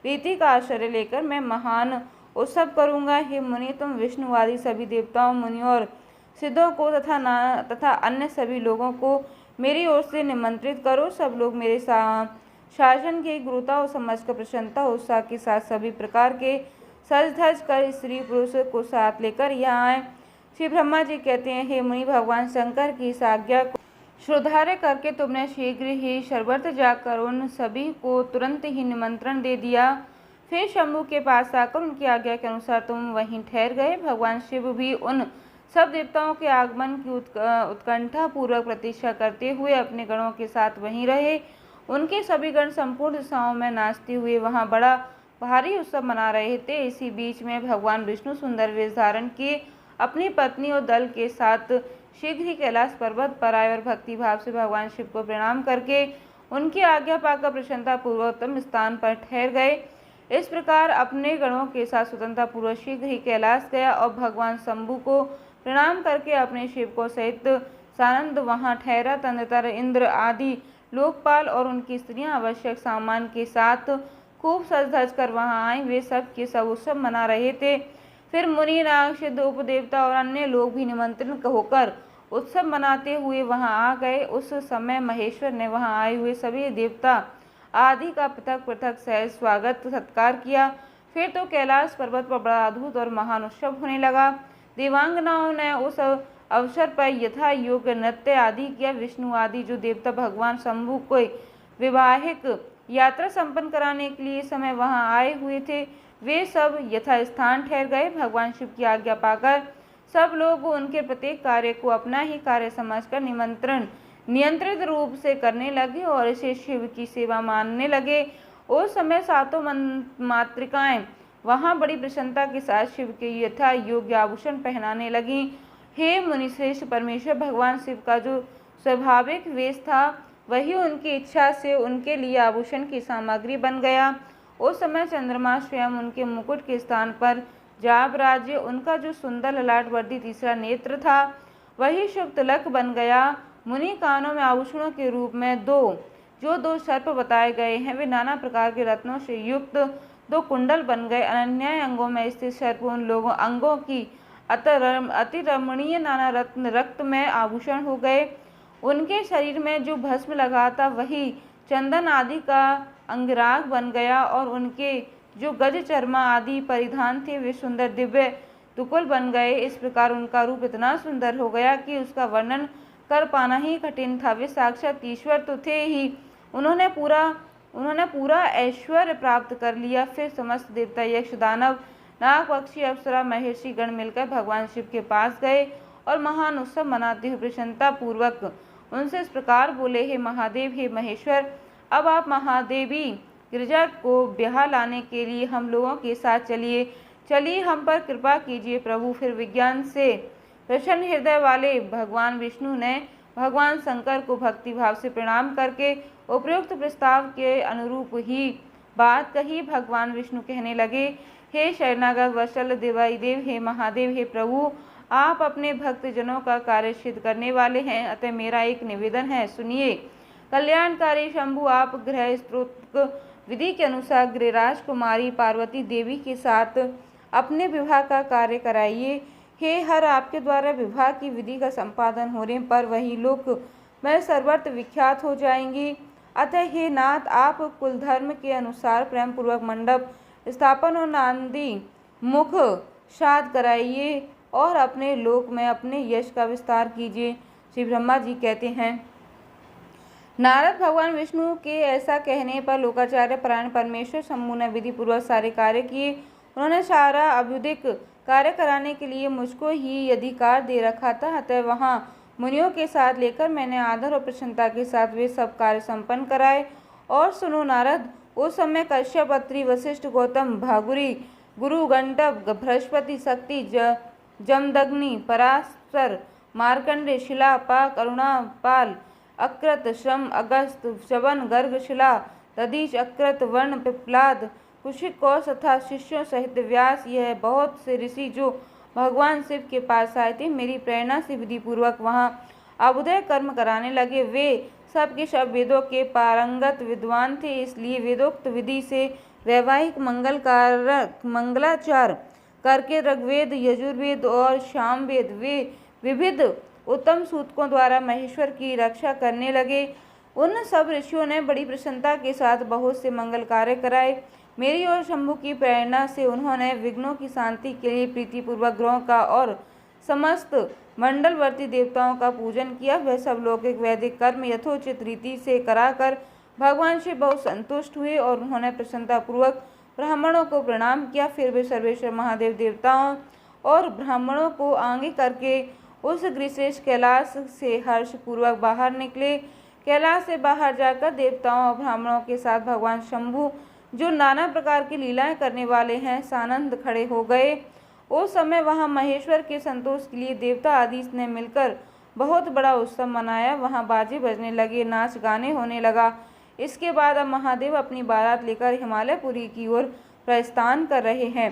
रीति का आश्रय लेकर मैं महान उत्सव करूंगा। हे मुनि, तुम विष्णु आदि सभी देवताओं, मुनियों और सिद्धों को तथा अन्य सभी लोगों को मेरी ओर से निमंत्रित करो। सब लोग मेरे शासन की गुरुता और समझ कर प्रसन्नता उत्साह के साथ सभी प्रकार के सज धज कर स्त्री पुरुष को साथ लेकर यहाँ आए। श्री ब्रह्मा जी कहते हैं, हे मुनि, भगवान शंकर की इस आज्ञा को श्रद्धार्य करके तुमने शीघ्र ही शर्वत्र जाकर उन सभी को तुरंत ही निमंत्रण दे दिया। फिर शंभु के पास आकर उनकी आज्ञा के अनुसार तुम वहीं ठहर गए। भगवान शिव भी उन सब देवताओं के आगमन की उत्कंठा पूर्वक प्रतीक्षा करते हुए अपने गणों के साथ वहीं रहे। उनके सभी गण संपूर्ण दिशाओं में नाचते हुए वहां बड़ा भारी उत्सव मना रहे थे। इसी बीच में भगवान विष्णु सुंदर वेश धारण किए अपनी पत्नी और दल के साथ शीघ्र ही कैलाश पर्वत पर आए और भक्ति भाव से भगवान शिव को प्रणाम करके उनकी आज्ञा पाकर प्रसन्नता पूर्वक उत्तम स्थान पर ठहर गए। इस प्रकार अपने गणों के साथ स्वतंत्रता पूर्वक शीघ्र ही कैलाश गया और भगवान शंभु को प्रणाम करके अपने शिव को सहित सानंद वहां ठहरा। तंत्र इंद्र आदि लोकपाल और उनकी स्त्रियां आवश्यक सामान के साथ खूब सज धज कर वहां आई। वे सब के सब उत्सव मना रहे थे। फिर मुनि, नाग, सिद्ध, उपदेवता और अन्य लोग भी निमंत्रित होकर उत्सव मनाते हुए वहां आ गए। उस समय महेश्वर ने वहां आए हुए सभी देवता आदि का पृथक पृथक सहज स्वागत सत्कार किया। फिर तो कैलाश पर्वत पर बड़ा अद्भुत और महान उत्सव होने लगा। देवांगनाओं ने उस अवसर पर यथा योग्य नृत्य आदि किया। विष्णु आदि जो देवता भगवान शंभु को वैवाहिक यात्रा संपन्न कराने के लिए समय वहां आए हुए थे, वे सब यथा स्थान ठहर गए। भगवान शिव की आज्ञा पाकर सब लोग उनके प्रत्येक कार्य को अपना ही कार्य समझकर नियंत्रित रूप से करने लगे और इसे शिव की सेवा मानने लगे। उस समय सातों मातृकाएं वहां बड़ी प्रसन्नता के साथ शिव के यथा योग्य आभूषण पहनाने लगी। हे मुनिश्रेष्ठ, परमेश्वर भगवान शिव का जो स्वाभाविक वेश था वही उनकी इच्छा से उनके लिए आभूषण की सामग्री बन गया। उस समय चंद्रमा स्वयं उनके मुकुट के स्थान पर जा विराजे। उनका जो सुंदर ललाटवर्ती तीसरा नेत्र था वही शुभ तिलक बन गया। मुनि कानों में आभूषणों के रूप में दो सर्प बताए गए हैं, वे नाना प्रकार के रत्नों से युक्त दो कुंडल बन गए। अनन्य अंगों में स्थित सर्प उन लोगों अंगों की अति रमणीय नाना रत्न रक्तमय आभूषण हो गए। उनके शरीर में जो भस्म लगा था वही चंदन आदि का अंगराग बन गया और उनके जो गज चर्मा आदि परिधान थे वे सुंदर दिव्य दुकुल बन गए। इस प्रकार उनका रूप इतना सुंदर हो गया कि उसका वर्णन कर पाना ही कठिन था। वे साक्षात ईश्वर तो थे ही, उन्होंने पूरा ऐश्वर्य प्राप्त कर लिया। फिर समस्त देवता, यक्ष, दानव, नाग, पक्षी, अप्सरा, महर्षि गण मिलकर भगवान शिव के पास गए और महान उत्सव मनाते हुए प्रसन्नता पूर्वक उनसे इस प्रकार बोले, हे महादेव, हे महेश्वर, अब आप महादेवी गिरिजा को ब्याह लाने के लिए हम लोगों के साथ चलिए हम पर कृपा कीजिए प्रभु। फिर विज्ञान से प्रसन्न हृदय वाले भगवान विष्णु ने भगवान शंकर को भक्ति भाव से प्रणाम करके उपयुक्त प्रस्ताव के अनुरूप ही बात कही। भगवान विष्णु कहने लगे, हे शरणागत वत्सल देवादिदेव, हे महादेव, हे प्रभु, आप अपने भक्त जनों का कार्य सिद्ध करने वाले हैं, अतः मेरा एक निवेदन है, सुनिए। कल्याणकारी शंभु, आप गृह स्त्रोत विधि के अनुसार गिरिराज कुमारी पार्वती देवी के साथ अपने विवाह का कार्य कराइए। हे हर, आपके द्वारा विवाह की विधि का संपादन होने पर वही लोक में सर्वत्र विख्यात हो जाएंगी। अतः हे नाथ, आप कुल धर्म के अनुसार प्रेम पूर्वक मंडप स्थापन और नांदी मुख श्राद्ध कराइए और अपने लोक में अपने यश का विस्तार कीजिए। श्री ब्रह्मा जी कहते हैं, नारद भगवान विष्णु के ऐसा कहने पर लोकाचार्य परायण परमेश्वर शंभु ने विधि पूर्वक सारे कार्य किए। उन्होंने सारा अभ्युदिक कार्य कराने के लिए मुझको ही अधिकार दे रखा था, अतः वहाँ मुनियों के साथ लेकर मैंने आदर और प्रसन्नता के साथ वे सब कार्य संपन्न कराए। और सुनो नारद, उस समय कश्यप, अत्रि, वशिष्ठ, गौतम, भागुरी, गुरु, गंडव, बृहस्पति, शक्ति, जमदग्नि, पराशर, मार्कंडे, शिला, पाक, अरुणापाल, अकृत, श्रम, अगस्त, शवन, गर्ग, शिला, दधीच, अकृत, वर्ण, पिप्लाद, कुशिक, कौश तथा शिष्यों सहित व्यास, यह बहुत से ऋषि जो भगवान शिव के पास आए थे, मेरी प्रेरणा से विधि पूर्वक वहाँ अभ्युदय कर्म कराने लगे। वे सब के सब वेदों के पारंगत विद्वान थे, इसलिए वेदोक्त विधि से वैवाहिक मंगलाचार करके ऋग्वेद, यजुर्वेद और सामवेद वे विविध उत्तम सूतकों द्वारा महेश्वर की रक्षा करने लगे। उन सब ऋषियों ने बड़ी प्रसन्नता के साथ बहुत से मंगल कार्य कराए। मेरी और शंभु की प्रेरणा से उन्होंने विघ्नों की शांति के लिए प्रीतिपूर्वक ग्रहों का और समस्त मंडलवर्ती देवताओं का पूजन किया। वह सब लौकिक वैदिक कर्म यथोचित रीति से कराकर भगवान शिव बहुत संतुष्ट हुए और उन्होंने प्रसन्नता पूर्वक ब्राह्मणों को प्रणाम किया। फिर वे सर्वेश्वर महादेव देवताओं और ब्राह्मणों को आगे करके उस गिरिश्रेष्ठ कैलाश से हर्ष पूर्वक बाहर निकले। कैलाश से बाहर जाकर देवताओं और ब्राह्मणों के साथ भगवान शंभु, जो नाना प्रकार की लीलाएं करने वाले हैं, सानंद खड़े हो गए। उस समय वहां महेश्वर के संतोष के लिए देवता आदि ने मिलकर बहुत बड़ा उत्सव मनाया। वहां बाजे बजने लगे, नाच गाने होने लगा। इसके बाद अब महादेव अपनी बारात लेकर हिमालयपुरी की ओर प्रस्थान कर रहे हैं।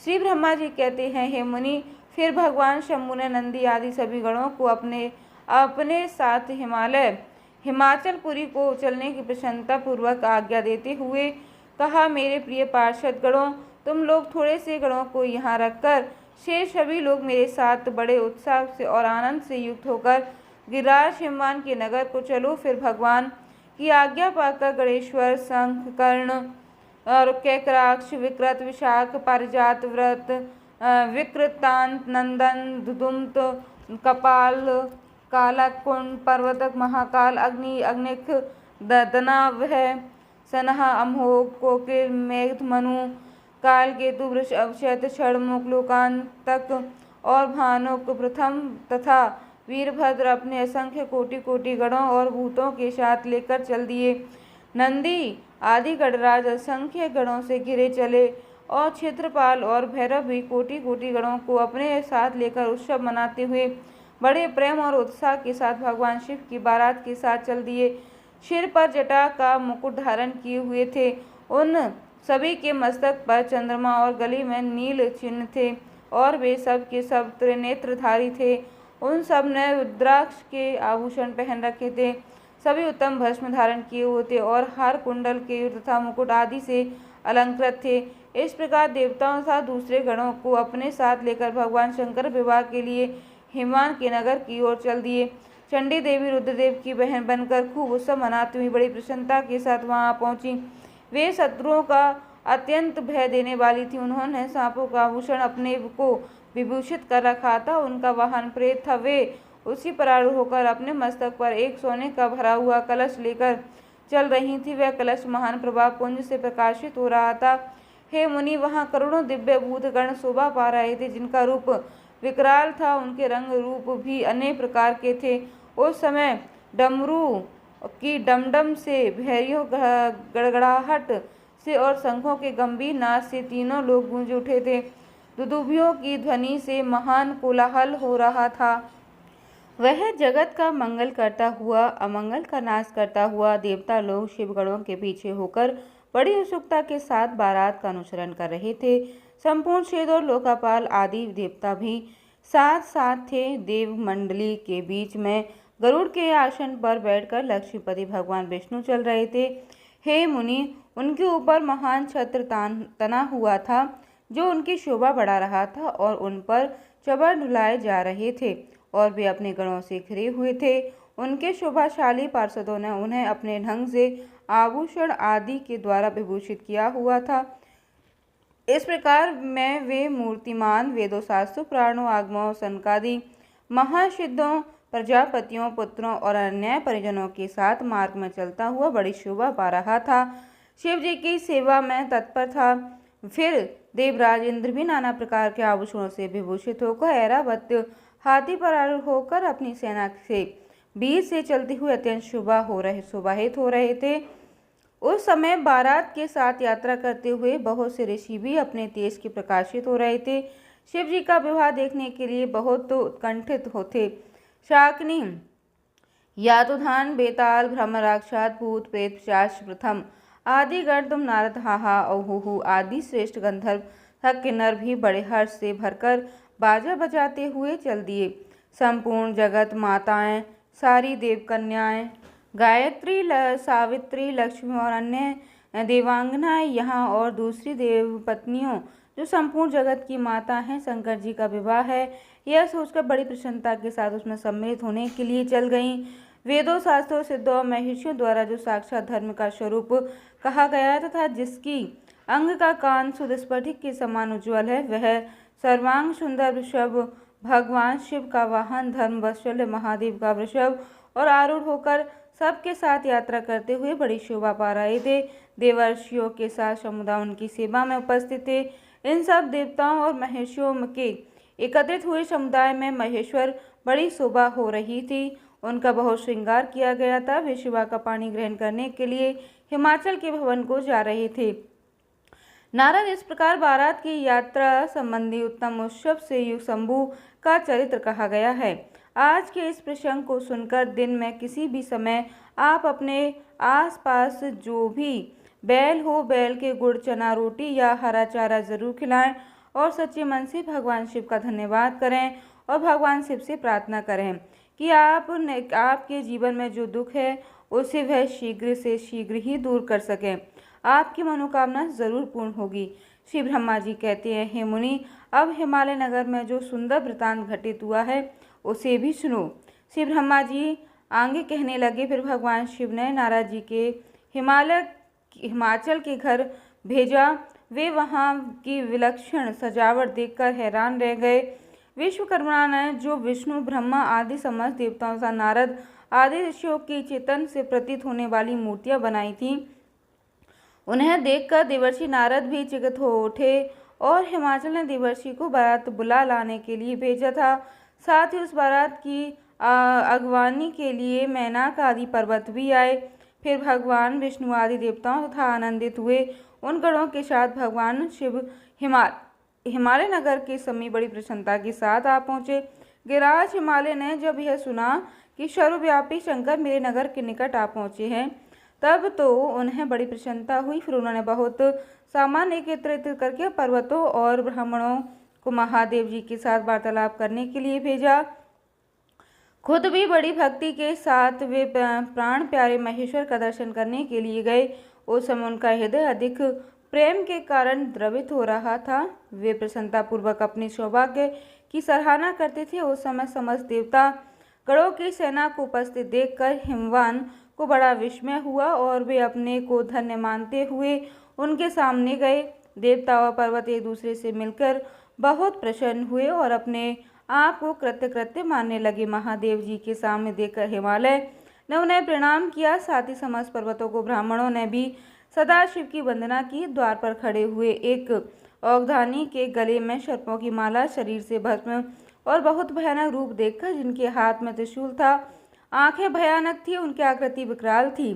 श्री ब्रह्मा जी कहते हैं, हे मुनि, फिर भगवान शंभु ने नंदी आदि सभी गणों को अपने साथ हिमाचलपुरी को चलने की प्रसन्नता पूर्वक आज्ञा देते हुए कहा, मेरे प्रिय पार्षद गणों, तुम लोग थोड़े से गणों को यहाँ रखकर शेष सभी लोग मेरे साथ बड़े उत्साह से और आनंद से युक्त होकर गिरिराज हिमवान के नगर को चलो। फिर भगवान की आज्ञा पाकर गणेश्वर, शंख, कर्ण और कैकराक्ष, विकृत, विशाख, पारिजात, व्रत, विकृतांत, नंदन, दुदुम्त, कपाल, कालाकुंड, पर्वतक, महाकाल, अग्नि, अग्निक, दनावह, सनहा, अम्होग, कोकिल, मेघमनु, कालकेतु, वृषभ, शैत, षण्मुख, लोकांतक और भानुक प्रथम तथा वीरभद्र अपने असंख्य कोटि कोटि गणों और भूतों के साथ लेकर चल दिए। नंदी आदि गणराज असंख्य गणों से घिरे चले और क्षेत्रपाल और भैरव भी कोटि कोटि गणों को अपने साथ लेकर उत्सव मनाते हुए बड़े प्रेम और उत्साह के साथ भगवान शिव की बारात के साथ चल दिए। सिर पर जटा का मुकुट धारण किए हुए थे। उन सभी के मस्तक पर चंद्रमा और गले में नील चिन्ह थे और वे सब के सब त्रिनेत्रधारी थे। उन सब ने रुद्राक्ष के आभूषण पहन रखे थे। सभी उत्तम भस्म धारण किए हुए थे और हार कुंडल केयूर तथा मुकुट आदि से अलंकृत थे। इस प्रकार देवताओं तथा दूसरे गणों को अपने साथ लेकर भगवान शंकर विवाह के लिए हिमान के नगर की ओर चल दिए। चंडी देवी रुद्रदेव की बहन बनकर खूब उत्सव मनाती हुई बड़ी प्रसन्नता के साथ वहां पहुंची। वे शत्रुओं का अत्यंत भय देने वाली थी। उन्होंने सांपों का आभूषण अपने को विभूषित कर रखा था। उनका वाहन प्रेत था। वे उसी पर आरूढ़ होकर अपने मस्तक पर एक सोने का भरा हुआ कलश लेकर चल रही थी। वह कलश महान प्रभाव पुंज से प्रकाशित हो रहा था। हे मुनि, वहां करोड़ों दिव्य भूत गण शोभा पा रहे थे, जिनका रूप विकराल था। उनके रंग रूप भी अनेक प्रकार के थे। उस समय डमरू की डमडम से, भैरियों गड़गड़ाहट से और शंखों के गंभीर नाद से तीनों लोग गूंज उठे थे। दुदुभियों की ध्वनि से महान कोलाहल हो रहा था। वह जगत का मंगल करता हुआ अमंगल का नाश करता हुआ देवता लोग शिवगणों के पीछे होकर बड़ी उत्सुकता के साथ बारात का अनुसरण कर रहे थे। संपूर्ण शेद और लोकापाल आदि देवता भी साथ साथ थे। देव मंडली के बीच में गरुड़ के आसन पर बैठकर लक्ष्मीपति भगवान विष्णु चल रहे थे। हे मुनि, उनके ऊपर महान छत्र तना हुआ था, जो उनकी शोभा बढ़ा रहा था और उन पर चबर ढुलाए जा रहे थे और वे अपने गणों से घिरे हुए थे। उनके शोभाशाली पार्षदों ने उन्हें अपने ढंग से आभूषण आदि के द्वारा विभूषित किया हुआ था। इस प्रकार में वे मूर्तिमान वेदों, शास्त्रों, पुराणों, आगमों, सनकादि महासिद्धों, प्रजापतियों, पुत्रों और अन्य परिजनों के साथ मार्ग में चलता हुआ बड़ी शोभा पा रहा था। शिव जी की सेवा में तत्पर था। फिर देवराज इंद्र भी नाना प्रकार के आभूषणों से विभूषित होकर ऐरावत हाथी पर आरूढ़ होकर अपनी सेना से बीच से चलते हुए अत्यंत शोभाहित हो रहे थे। उस समय बारात के साथ यात्रा करते हुए बहुत से ऋषि भी अपने तेज के प्रकाशित हो रहे थे। शिव जी का विवाह देखने के लिए बहुत उत्कंठित होते। शाकनी, यातुधान, बेताल, ब्रह्म, राक्षस, भूत, प्रेत, पिशाच, प्रथम आदि गण, तुम नारद, हाहा, औहुहु आदि श्रेष्ठ गंधर्व तथा किन्नर भी बड़े हर्ष से भरकर बाजा बजाते हुए चल दिए। संपूर्ण जगत माताएं, सारी देव कन्याएं, गायत्री, सावित्री, लक्ष्मी और अन्य देवांगनाएं यहाँ और दूसरी देव पत्नियों जो संपूर्ण जगत की माता हैं, शंकर जी का विवाह है, यह सोचकर बड़ी प्रसन्नता के साथ उसमें सम्मिलित होने के लिए चल गईं। वेदों, शास्त्रों, सिद्धों और महर्षियों द्वारा जो साक्षात धर्म का स्वरूप कहा गया तथा जिसकी अंग का कान शुद्ध स्फटिक के समान उज्ज्वल है, वह सर्वांग सुंदर वृषभ भगवान शिव का वाहन, धर्म वत्सल महादेव का वृषभ और आरूढ़ होकर सबके साथ यात्रा करते हुए बड़ी शोभा पा रहे थे। देवर्षियों के साथ समुदाय उनकी सेवा में उपस्थित थे। इन सब देवताओं और महर्षियों के एकत्रित हुए समुदाय में महेश्वर बड़ी शोभा हो रही थी। उनका बहुत श्रृंगार किया गया था। वे शिवा का पानी ग्रहण करने के लिए हिमाचल के भवन को जा रहे थे। नारद, इस प्रकार बारात की यात्रा संबंधी उत्तम उत्सव से युक्त शंभु का चरित्र कहा गया है। आज के इस प्रसंग को सुनकर दिन में किसी भी समय आप अपने आसपास जो भी बैल हो, बैल के गुड़, चना, रोटी या हरा चारा जरूर खिलाएं और सच्चे मन से भगवान शिव का धन्यवाद करें और भगवान शिव से प्रार्थना करें कि आपके जीवन में जो दुख है उसे वह शीघ्र से शीघ्र ही दूर कर सकें। आपकी मनोकामना जरूर पूर्ण होगी। श्री ब्रह्मा जी कहते हैं, हे मुनि, अब हिमालय नगर में जो सुंदर वृतांत घटित हुआ है उसे भी सुनो। श्री ब्रह्मा जी आगे कहने लगे, फिर भगवान शिव ने नारद जी के हिमाचल के घर भेजा। वे वहां की विलक्षण सजावट देखकर हैरान रह गए। विश्वकर्मा ने जो विष्णु, ब्रह्मा आदि समस्त देवताओं तथा नारद आदि ऋषियों की चेतन से प्रतीत होने वाली मूर्तियां बनाई थीं, उन्हें देखकर देवर्षि नारद भी चकित हो उठे और हिमाचल ने देवर्षि को बारात बुला लाने के लिए भेजा था। साथ ही उस बारात की अगवानी के लिए मैनाक आदि पर्वत भी आए। फिर भगवान विष्णु आदि देवताओं तथा आनंदित हुए उन गणों के साथ भगवान शिव हिमालय नगर के समीप बड़ी प्रसन्नता के साथ आ पहुँचे। गिरिराज हिमालय ने जब यह सुना कि सर्वव्यापी शंकर मेरे नगर के निकट आ पहुँचे हैं, तब तो उन्हें बड़ी प्रसन्नता हुई। फिर उन्होंने बहुत सामान एकत्रित करके पर्वतों और ब्राह्मणों को महादेव जी के साथ वार्तालाप करने के लिए भेजा। खुद भी बड़ी भक्ति के साथ वे प्राण प्यारे महेश्वर का दर्शन करने के लिए गए। उस समय उनका हृदय अधिक प्रेम के कारण द्रवित हो रहा था। वे प्रसन्नता पूर्वक अपने सौभाग्य की सराहना करते थे। उस समय समस्त देवता गणों की सेना को उपस्थित देखकर हिमवान को बड़ा विस्मय हुआ और वे अपने को धन्य मानते हुए उनके सामने गए। देवता और पर्वत एक दूसरे से मिलकर बहुत प्रसन्न हुए और अपने आप को कृत्य मानने लगे। महादेव जी के सामने देखकर हिमालय ने उन्हें प्रणाम किया। साथ ही समस्त पर्वतों को ब्राह्मणों ने भी सदाशिव की वंदना की। द्वार पर खड़े हुए एक औघधानी के गले में सर्पों की माला, शरीर से भस्म और बहुत भयानक रूप देखकर, जिनके हाथ में त्रिशूल था, आंखें भयानक थी, उनकी आकृति विकराल थी,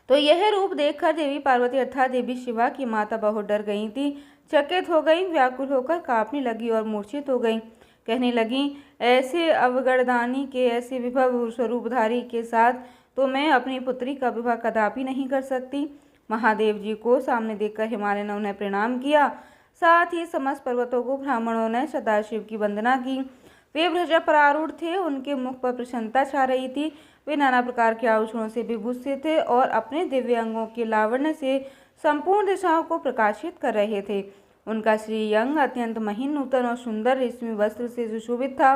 तो यह रूप देखकर देवी पार्वती अर्थात देवी शिवा की माता बहुत डर गई थी, चकित हो गई, व्याकुल होकर कांपने लगी और मूर्छित हो गई। कहने लगी, ऐसे अवगढ़दानी के, ऐसे विभव स्वरूपधारी के साथ तो मैं अपनी पुत्री का विवाह कदापि नहीं कर सकती। महादेव जी को सामने देखकर हिमालय ने उन्हें प्रणाम किया। साथ ही समस्त पर्वतों को ब्राह्मणों ने सदाशिव की वंदना की। वे व्रज पर आरूढ़ थे, उनके मुख पर प्रसन्नता छा रही थी। वे नाना प्रकार के आभूषणों से विभूषित थे और अपने दिव्य अंगों के लावण्य से संपूर्ण दिशाओं को प्रकाशित कर रहे थे। उनका श्रीअंग अत्यंत महीन, नूतन और सुंदर रेशमी वस्त्र से सुशोभित था।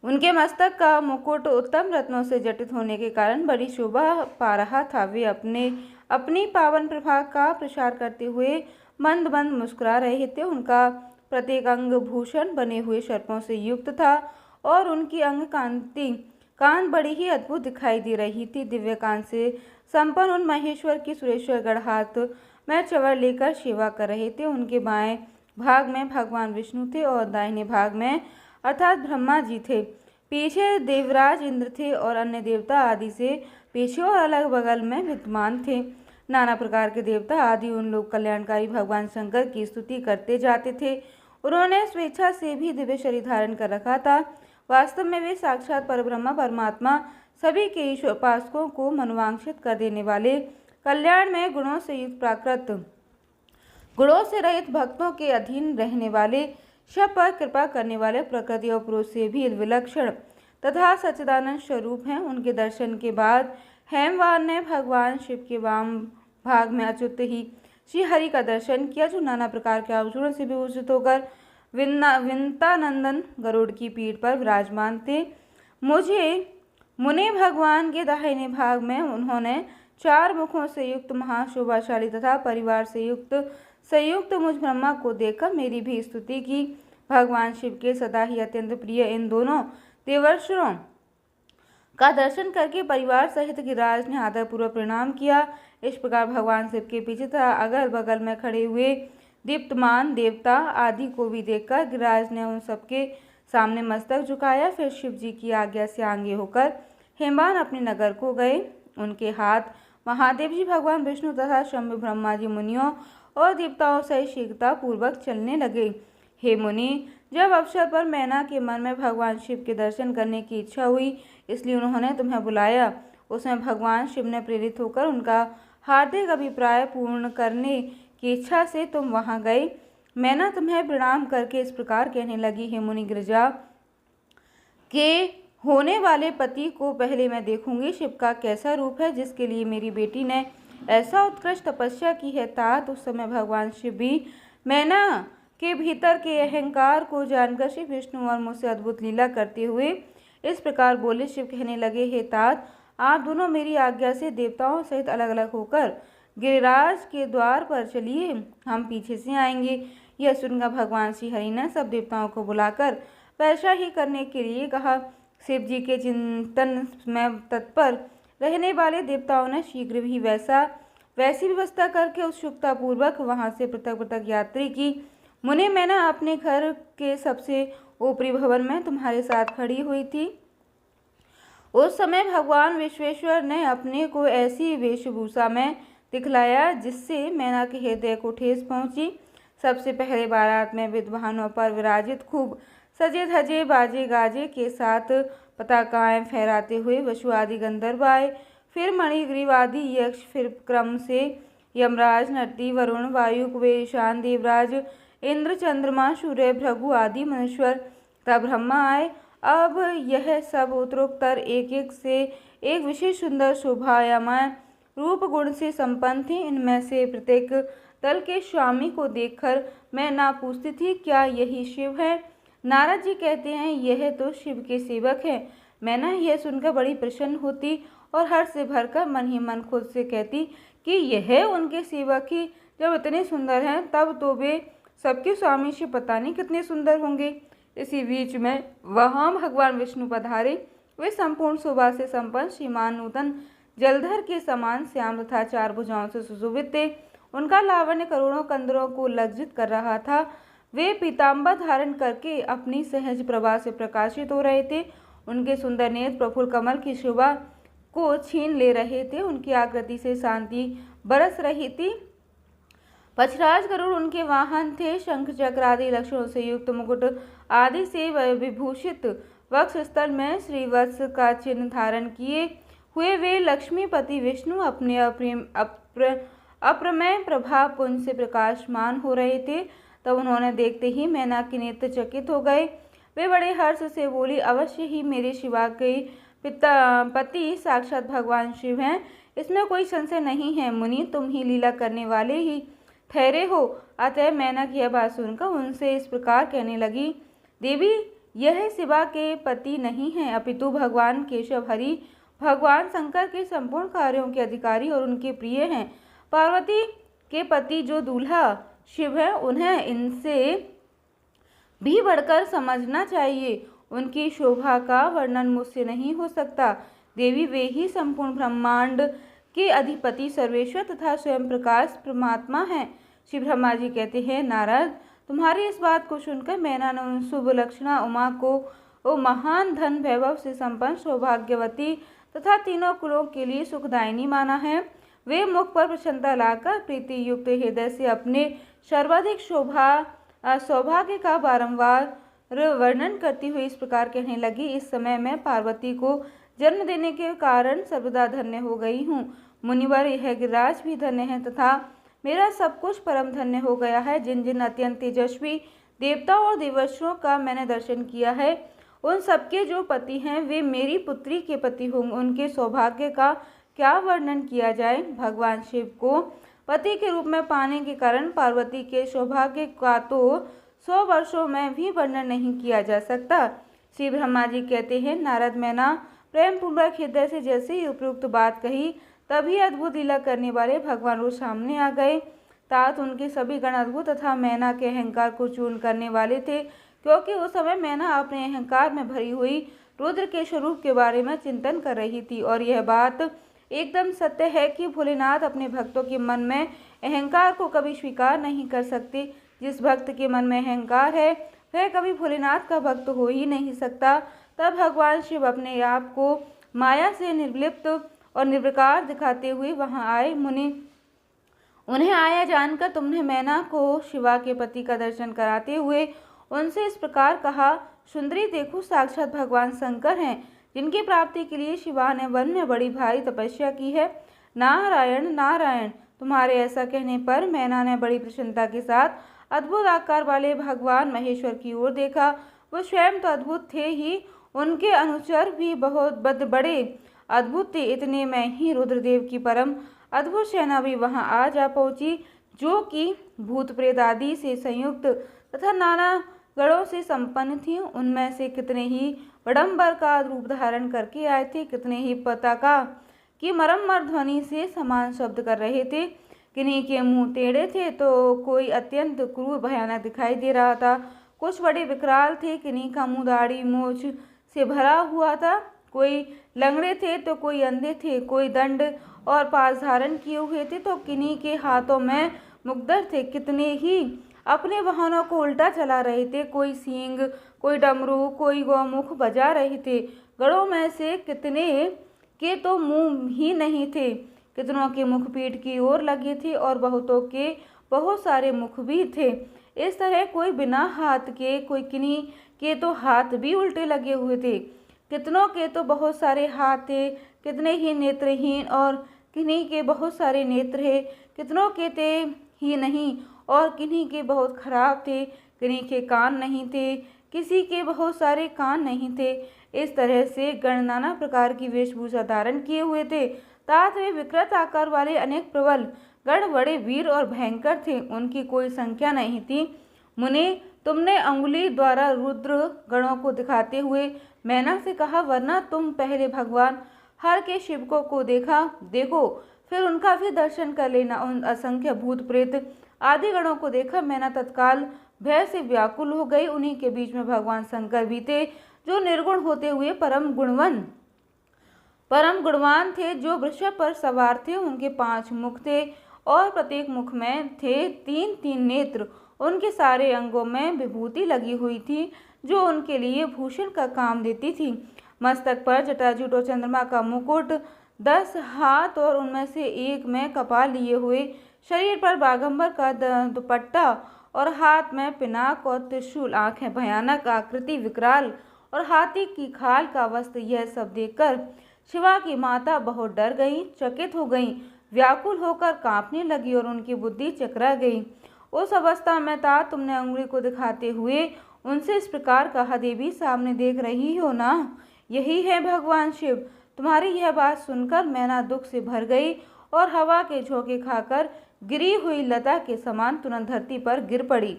उनके मस्तक का मुकुट उत्तम रत्नों से जटित होने के कारण बड़ी शोभा पा रहा था। वे अपनी पावन प्रभा का प्रसार करते हुए मंद मंद मुस्कुरा रहे थे। उनका प्रत्येक अंग भूषण बने हुए सर्पों से युक्त था और उनकी अंग कांत बड़ी ही अद्भुत दिखाई दे रही थी। दिव्य कांत से संपन्न उन महेश्वर की सुरेश्वर गढ़ हाथ में चवर लेकर सेवा कर रहे थे। उनके बाएं भाग में भगवान विष्णु थे और दाहिने भाग में अर्थात ब्रह्मा जी थे। पीछे देवराज इंद्र थे और अन्य देवता आदि से पीछे और अलग बगल में विद्यमान थे। नाना प्रकार के देवता आदि उन लोग कल्याणकारी भगवान शंकर की स्तुति करते जाते थे। उन्होंने स्वेच्छा से भी दिव्य शरीर धारण कर रखा था। वास्तव में वे साक्षात परब्रह्मा परमात्मा, सभी के ईश्वर उपासकों को मनोवांछित कर देने वाले, कल्याण में गुणों से युक्त, प्राकृत गुणों से रहित, भक्तों के अधीन रहने वाले, सब पर कृपा करने वाले, प्रकृति और पुरुष से भी विलक्षण तथा सच्चिदानंद स्वरूप हैं। उनके दर्शन के बाद हेमवान ने भगवान शिव के वाम भाग में अच्युत ही श्री हरि का दर्शन किया, जो नाना प्रकार के आभूषणों से विभूषित होकर विंतानंदन गरुड़ की पीठ पर विराजमान थे। मुनि भगवान के दाहिने भाग में उन्होंने 4 मुखों से युक्त, महाशोभाशाली तथा परिवार से संयुक्त मुझ ब्रह्मा को देखकर मेरी भी स्तुति की। भगवान शिव के सदा ही अत्यंत प्रिय इन दोनों देवर्षियों का दर्शन करके परिवार सहित गिरिराज ने आदरपूर्वक प्रणाम किया। इस प्रकार भगवान शिव के पीछे तथा अगल बगल में खड़े हुए दीप्तमान देवता आदि को भी देखकर गिरिराज ने उन सबके सामने मस्तक झुकाया। फिर शिव जी की आज्ञा से आगे होकर हेमवान अपने नगर को गए। उनके हाथ महादेव जी, भगवान विष्णु तथा शंभु ब्रह्मा जी, मुनियों और देवताओं से शीघ्रता पूर्वक चलने लगे। हे मुनि, जब अवसर पर मैना के मन में भगवान शिव के दर्शन करने की इच्छा हुई, इसलिए उन्होंने तुम्हें बुलाया। उसमें भगवान शिव ने प्रेरित होकर उनका हार्दिक अभिप्राय पूर्ण करने की इच्छा से तुम वहां गए। मैना तुम्हें प्रणाम करके इस प्रकार कहने लगी, हे मुनि, गिरिजा के होने वाले पति को पहले मैं देखूंगी। शिव का कैसा रूप है, जिसके लिए मेरी बेटी ने ऐसा उत्कृष्ट तपस्या की है। तात उस समय भगवान शिव भी मैना के भीतर के अहंकार को जानकर श्री विष्णु और मुझसे अद्भुत लीला करते हुए इस प्रकार बोले। शिव कहने लगे, हे तात, आप दोनों मेरी आज्ञा से देवताओं सहित अलग अलग होकर गिरिराज के द्वार पर चलिए, हम पीछे से आएंगे। यह सुनकर भगवान श्री हरि ने सब देवताओं को बुलाकर वैसा ही करने के लिए कहा। शिव जी के चिंतन में तत्पर रहने वाले देवताओं ने शीघ्र ही वैसी व्यवस्था करके उत्सुकता पूर्वक वहां से पृथक पृथक यात्री की। मुनि, मैंने अपने घर के सबसे ऊपरी भवन में तुम्हारे साथ खड़ी हुई थी। उस समय भगवान विश्वेश्वर ने अपने को ऐसी वेशभूषा में दिखलाया जिससे मैना के हृदय को ठेस पहुंची। सबसे पहले बारात में विद्वानों पर विराजित खूब सजे धजे बाजे गाजे के साथ पताकाएं फहराते हुए वसु आदि गंधर्व आए, फिर मणिग्रीव आदि यक्ष, फिर क्रम से यमराज, नरती, वरुण, वायु, कुबेर, ईशान, देवराज, इंद्र, चंद्रमा, सूर्य, भृगु आदि मनुष्वर, तब ब्रह्मा आए। अब यह सब उत्तरोत्तर एक एक से एक विशेष सुंदर शोभायमान रूप गुण से संपन्न थे। इनमें से प्रत्येक दल के स्वामी को देखकर मैं ना पूछती थी, क्या यही शिव है? नारद जी कहते हैं, यह तो शिव के सेवक हैं। मैं ना यह सुनकर बड़ी प्रसन्न होती और हर्ष से भरकर मन ही मन खुद से कहती कि यह उनके सेवक ही जब इतने सुंदर हैं, तब तो वे सबके स्वामी शिव पता नहीं कितने सुंदर होंगे। इसी बीच में वहाँ भगवान विष्णु पधारे। वे संपूर्ण शोभा से संपन्न श्रीमान नूतन जलधर के समान श्याम तथा 4 भुजाओं से सुशोभित थे। उनका लावण्य करोड़ों कंदरों को लज्जित कर रहा था। वे पीताम्बर धारण करके अपनी सहज प्रभा से प्रकाशित हो रहे थे। उनके सुंदर नेत्र प्रफुल्ल कमल की शोभा को छीन ले रहे थे। उनकी आकृति से शांति बरस रही थी। पक्षराज गरुड़ उनके वाहन थे। शंख चक्र आदि लक्षणों से युक्त मुकुट आदि से विभूषित वक्ष स्थल में श्रीवत्स का चिन्ह धारण किए हुए वे लक्ष्मीपति विष्णु अपने अप्रमेय प्रभा पुंज से प्रकाशमान हो रहे थे। तब उन्होंने देखते ही मैना के नेत्र चकित हो गए। वे बड़े हर्ष से बोली, अवश्य ही मेरे शिवा के पति साक्षात भगवान शिव हैं, इसमें कोई संशय नहीं है। मुनि, तुम ही लीला करने वाले ही ठहरे हो। अतः मैना की यह बात सुनकर उनसे इस प्रकार कहने लगी, देवी, यह शिवा के पति नहीं है, अपितु भगवान केशव हरि भगवान शंकर के संपूर्ण कार्यों के अधिकारी और उनके प्रिय हैं। पार्वती के पति जो दूल्हा शिव है, उन्हें इनसे भी बढ़कर समझना चाहिए। उनकी शोभा का वर्णन मुझसे नहीं हो सकता। देवी, वे ही संपूर्ण ब्रह्मांड के अधिपति सर्वेश्वर तथा स्वयं प्रकाश परमात्मा हैं। श्री ब्रह्मा जी कहते हैं, नारद, तुम्हारी इस बात को सुनकर मैना ने उन शुभ लक्षणा उमा को महान धन वैभव से संपन्न सौभाग्यवती तथा तीनों कुलों के लिए सुखदायिनी माना है। वे मुख पर प्रसन्नता लाकर प्रीति युक्त हृदय से अपने सर्वाधिक सौभाग्य का बारंबार वर्णन करती हुई इस प्रकार कहने लगी, इस समय मैं पार्वती को जन्म देने के कारण सर्वदा धन्य हो गई हूँ। मुनिवर, यह गिरिराज भी धन्य है तथा मेरा सब कुछ परम धन्य हो गया है। जिन जिन अत्यंत तेजस्वी देवताओं और देवर्षियों का मैंने दर्शन किया है, उन सबके जो पति हैं वे मेरी पुत्री के पति होंगे। उनके सौभाग्य का क्या वर्णन किया जाए। भगवान शिव को पति के रूप में पाने के कारण पार्वती के सौभाग्य का तो 100 वर्षों में भी वर्णन नहीं किया जा सकता। श्री ब्रह्मा जी कहते हैं, नारद, मैना प्रेम पूर्वक हृदय से जैसे ही उपयुक्त बात कही, तभी अद्भुत लीला करने वाले भगवान वो सामने आ गए। तात उनके सभी गण अद्भुत तथा मैना के अहंकार को चूर्ण करने वाले थे, क्योंकि उस समय मैना अपने अहंकार में भरी हुई रुद्र के स्वरूप के बारे में चिंतन कर रही थी। और यह बात एकदम सत्य है कि भोलेनाथ अपने भक्तों के मन में अहंकार को कभी स्वीकार नहीं कर सकते। जिस भक्त के मन में अहंकार है वह कभी भोलेनाथ का भक्त हो ही नहीं सकता। तब भगवान शिव अपने आप को माया से निर्लिप्त और निर्विकार दिखाते हुए वहां आए। मुनि, उन्हें आया जानकर तुमने मैना को शिवा के पति का दर्शन कराते हुए उनसे इस प्रकार कहा, सुंदरी, देखो, साक्षात भगवान शंकर हैं, जिनकी प्राप्ति के लिए शिवा ने वन में बड़ी भारी तपस्या की है। नारायण नारायण। तुम्हारे ऐसा कहने पर मैना ने बड़ी प्रसन्नता के साथ अद्भुत आकार वाले भगवान महेश्वर की ओर देखा। वो स्वयं तो अद्भुत थे ही, उनके अनुचर भी बहुत बड़े अद्भुत थे। इतने में ही रुद्रदेव की परम अद्भुत सेना भी वहां आ जा पहुंची, जो कि भूत प्रेत आदि से संयुक्त तथा नाना गणों से संपन्न थी। उनमें से कितने ही बड़म्बर का रूप धारण करके आए थे, कितने ही पताका की मरम्मर ध्वनि से समान शब्द कर रहे थे। किन्हीं के मुंह टेढ़े थे तो कोई अत्यंत क्रूर भयानक दिखाई दे रहा था। कुछ बड़े विकराल थे, किन्हीं का मुंह दाढ़ी मूछ से भरा हुआ था। कोई लंगड़े थे तो कोई अंधे थे, कोई दंड और पास धारण किए हुए थे तो किन्हीं के हाथों में मुकदर थे। कितने ही अपने वाहनों को उल्टा चला रहे थे, कोई सींग, कोई डमरू, कोई गौमुख बजा रहे थे। गढ़ों में से कितने के तो मुंह ही नहीं थे, कितनों के मुख पीठ की ओर लगे थे और बहुतों के बहुत सारे मुख भी थे। इस तरह कोई बिना हाथ के, कोई किन्हीं के तो हाथ भी उल्टे लगे हुए थे, कितनों के तो बहुत सारे हाथ थे, कितने ही नेत्रहीन, और किन्हीं के बहुत सारे नेत्र है, कितनों के थे ही नहीं, और किन्हीं के बहुत खराब थे, किन्हीं के कान नहीं थे, किसी के बहुत सारे कान नहीं थे। इस तरह से गण नाना प्रकार की वेशभूषा धारण किए हुए थे, तात वे विकृत आकार वाले अनेक प्रबल गण बड़े वीर और भयंकर थे, उनकी कोई संख्या नहीं थी। मुने, तुमने अंगुली द्वारा रुद्र गणों को दिखाते हुए मैना से कहा, वरना तुम पहले भगवान हर के शिवकों को देखो, फिर उनका भी दर्शन कर लेना। उन असंख्य भूत प्रेत आदि गणों को देखा मैना तत्काल भय से व्याकुल हो गई। उन्हीं के बीच में भगवान शंकर भी थे, जो निर्गुण होते हुए परम गुणवान थे, जो वृषभ पर सवार थे। उनके 5 मुख थे और प्रत्येक मुख में थे 3-3 नेत्र। उनके सारे अंगों में विभूति लगी हुई थी, जो उनके लिए भूषण का काम देती थी। मस्तक पर जटाजूट और चंद्रमा का मुकुट, 10 हाथ और उनमें से एक में कपाल लिए हुए, शरीर पर बागंबर का दुपट्टा और हाथ में पिनाक और त्रिशूल, आंखें भयानक, आकृति विकराल और हाथी की खाल का वस्त्र। यह सब देखकर शिवा की माता बहुत डर गई, चकित हो गई, व्याकुल होकर कांपने लगी और उनकी बुद्धि चकरा गई। उस अवस्था में तात तुमने अंगुली को दिखाते हुए उनसे इस प्रकार कहा, देवी सामने देख रही हो ना, यही है भगवान शिव। तुम्हारी यह बात सुनकर मैना दुख से भर गई और हवा के झोंके खाकर गिरी हुई लता के समान तुरंत धरती पर गिर पड़ी।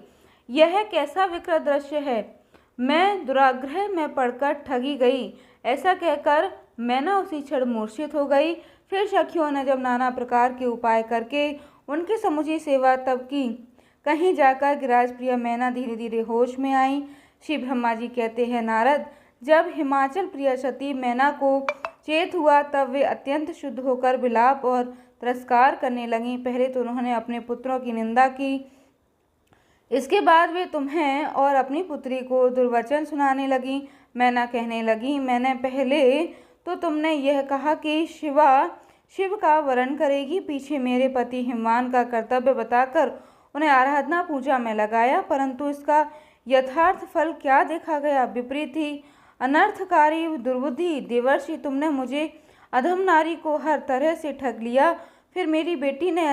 यह कैसा विकृत दृश्य है, मैं दुराग्रह में पड़कर ठगी गई। ऐसा कहकर मैना उसी क्षण मूर्छित हो गई। फिर सखियों ने जब नाना प्रकार के उपाय करके उनकी समुची सेवा तब की, कहीं जाकर गिरिराज प्रिय मैना धीरे धीरे होश में आई। श्री ब्रह्मा जी कहते हैं, नारद, जब हिमाचल प्रिय सती मैना को चेत हुआ तब वे अत्यंत शुद्ध होकर विलाप और तिरस्कार करने लगी। पहले तो उन्होंने अपने पुत्रों की निंदा की, इसके बाद वे तुम्हें और अपनी पुत्री को दुर्वचन सुनाने लगी। मैना कहने लगी, मैंने पहले तो तुमने यह कहा कि शिव का वरण करेगी, पीछे मेरे पति हिमवान का कर्तव्य बताकर उन्हें आराधना पूजा में लगाया, परंतु इसका यथार्थ फल क्या देखा गया, विपरीत ही अनर्थकारी दुर्बुद्धि। देवर्षि, तुमने मुझे अधम नारी को हर तरह से ठग लिया। फिर मेरी बेटी ने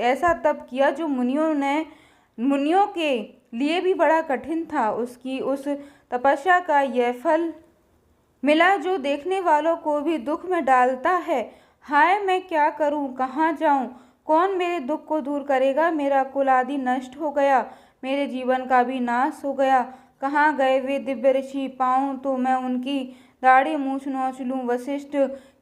ऐसा तप किया जो मुनियों के लिए भी बड़ा कठिन था। उसकी उस तपस्या का यह फल मिला जो देखने वालों को भी दुख में डालता है। हाय, मैं क्या करूं, कहाँ जाऊं, कौन मेरे दुख को दूर करेगा। मेरा कुल आदि नष्ट हो गया, मेरे जीवन का भी नाश हो गया। कहाँ गए वे दिव्य ऋषि, पाऊं तो मैं उनकी दाढ़ी मूछ नोच लूं। वशिष्ठ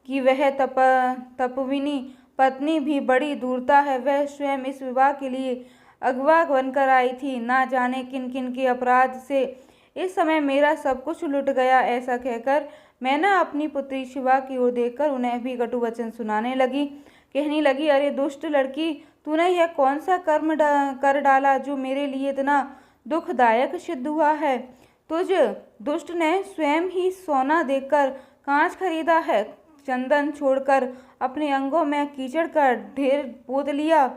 की वह तपविनी पत्नी भी बड़ी दूरता है, वह स्वयं इस विवाह के लिए अगवा बनकर आई थी। ना जाने किन किन के अपराध से इस समय मेरा सब कुछ लुट गया। ऐसा कहकर मैना अपनी पुत्री शिवा की ओर देखकर उन्हें भी कटु वचन सुनाने लगी। कहने लगी, अरे दुष्ट लड़की, तूने यह कौन सा कर्म कर डाला जो मेरे लिए इतना दुखदायक सिद्ध हुआ है। तुझ दुष्ट ने स्वयं ही सोना देकर कांच खरीदा है, चंदन छोड़कर अपने अंगों में कीचड़ का ढेर पोत लिया।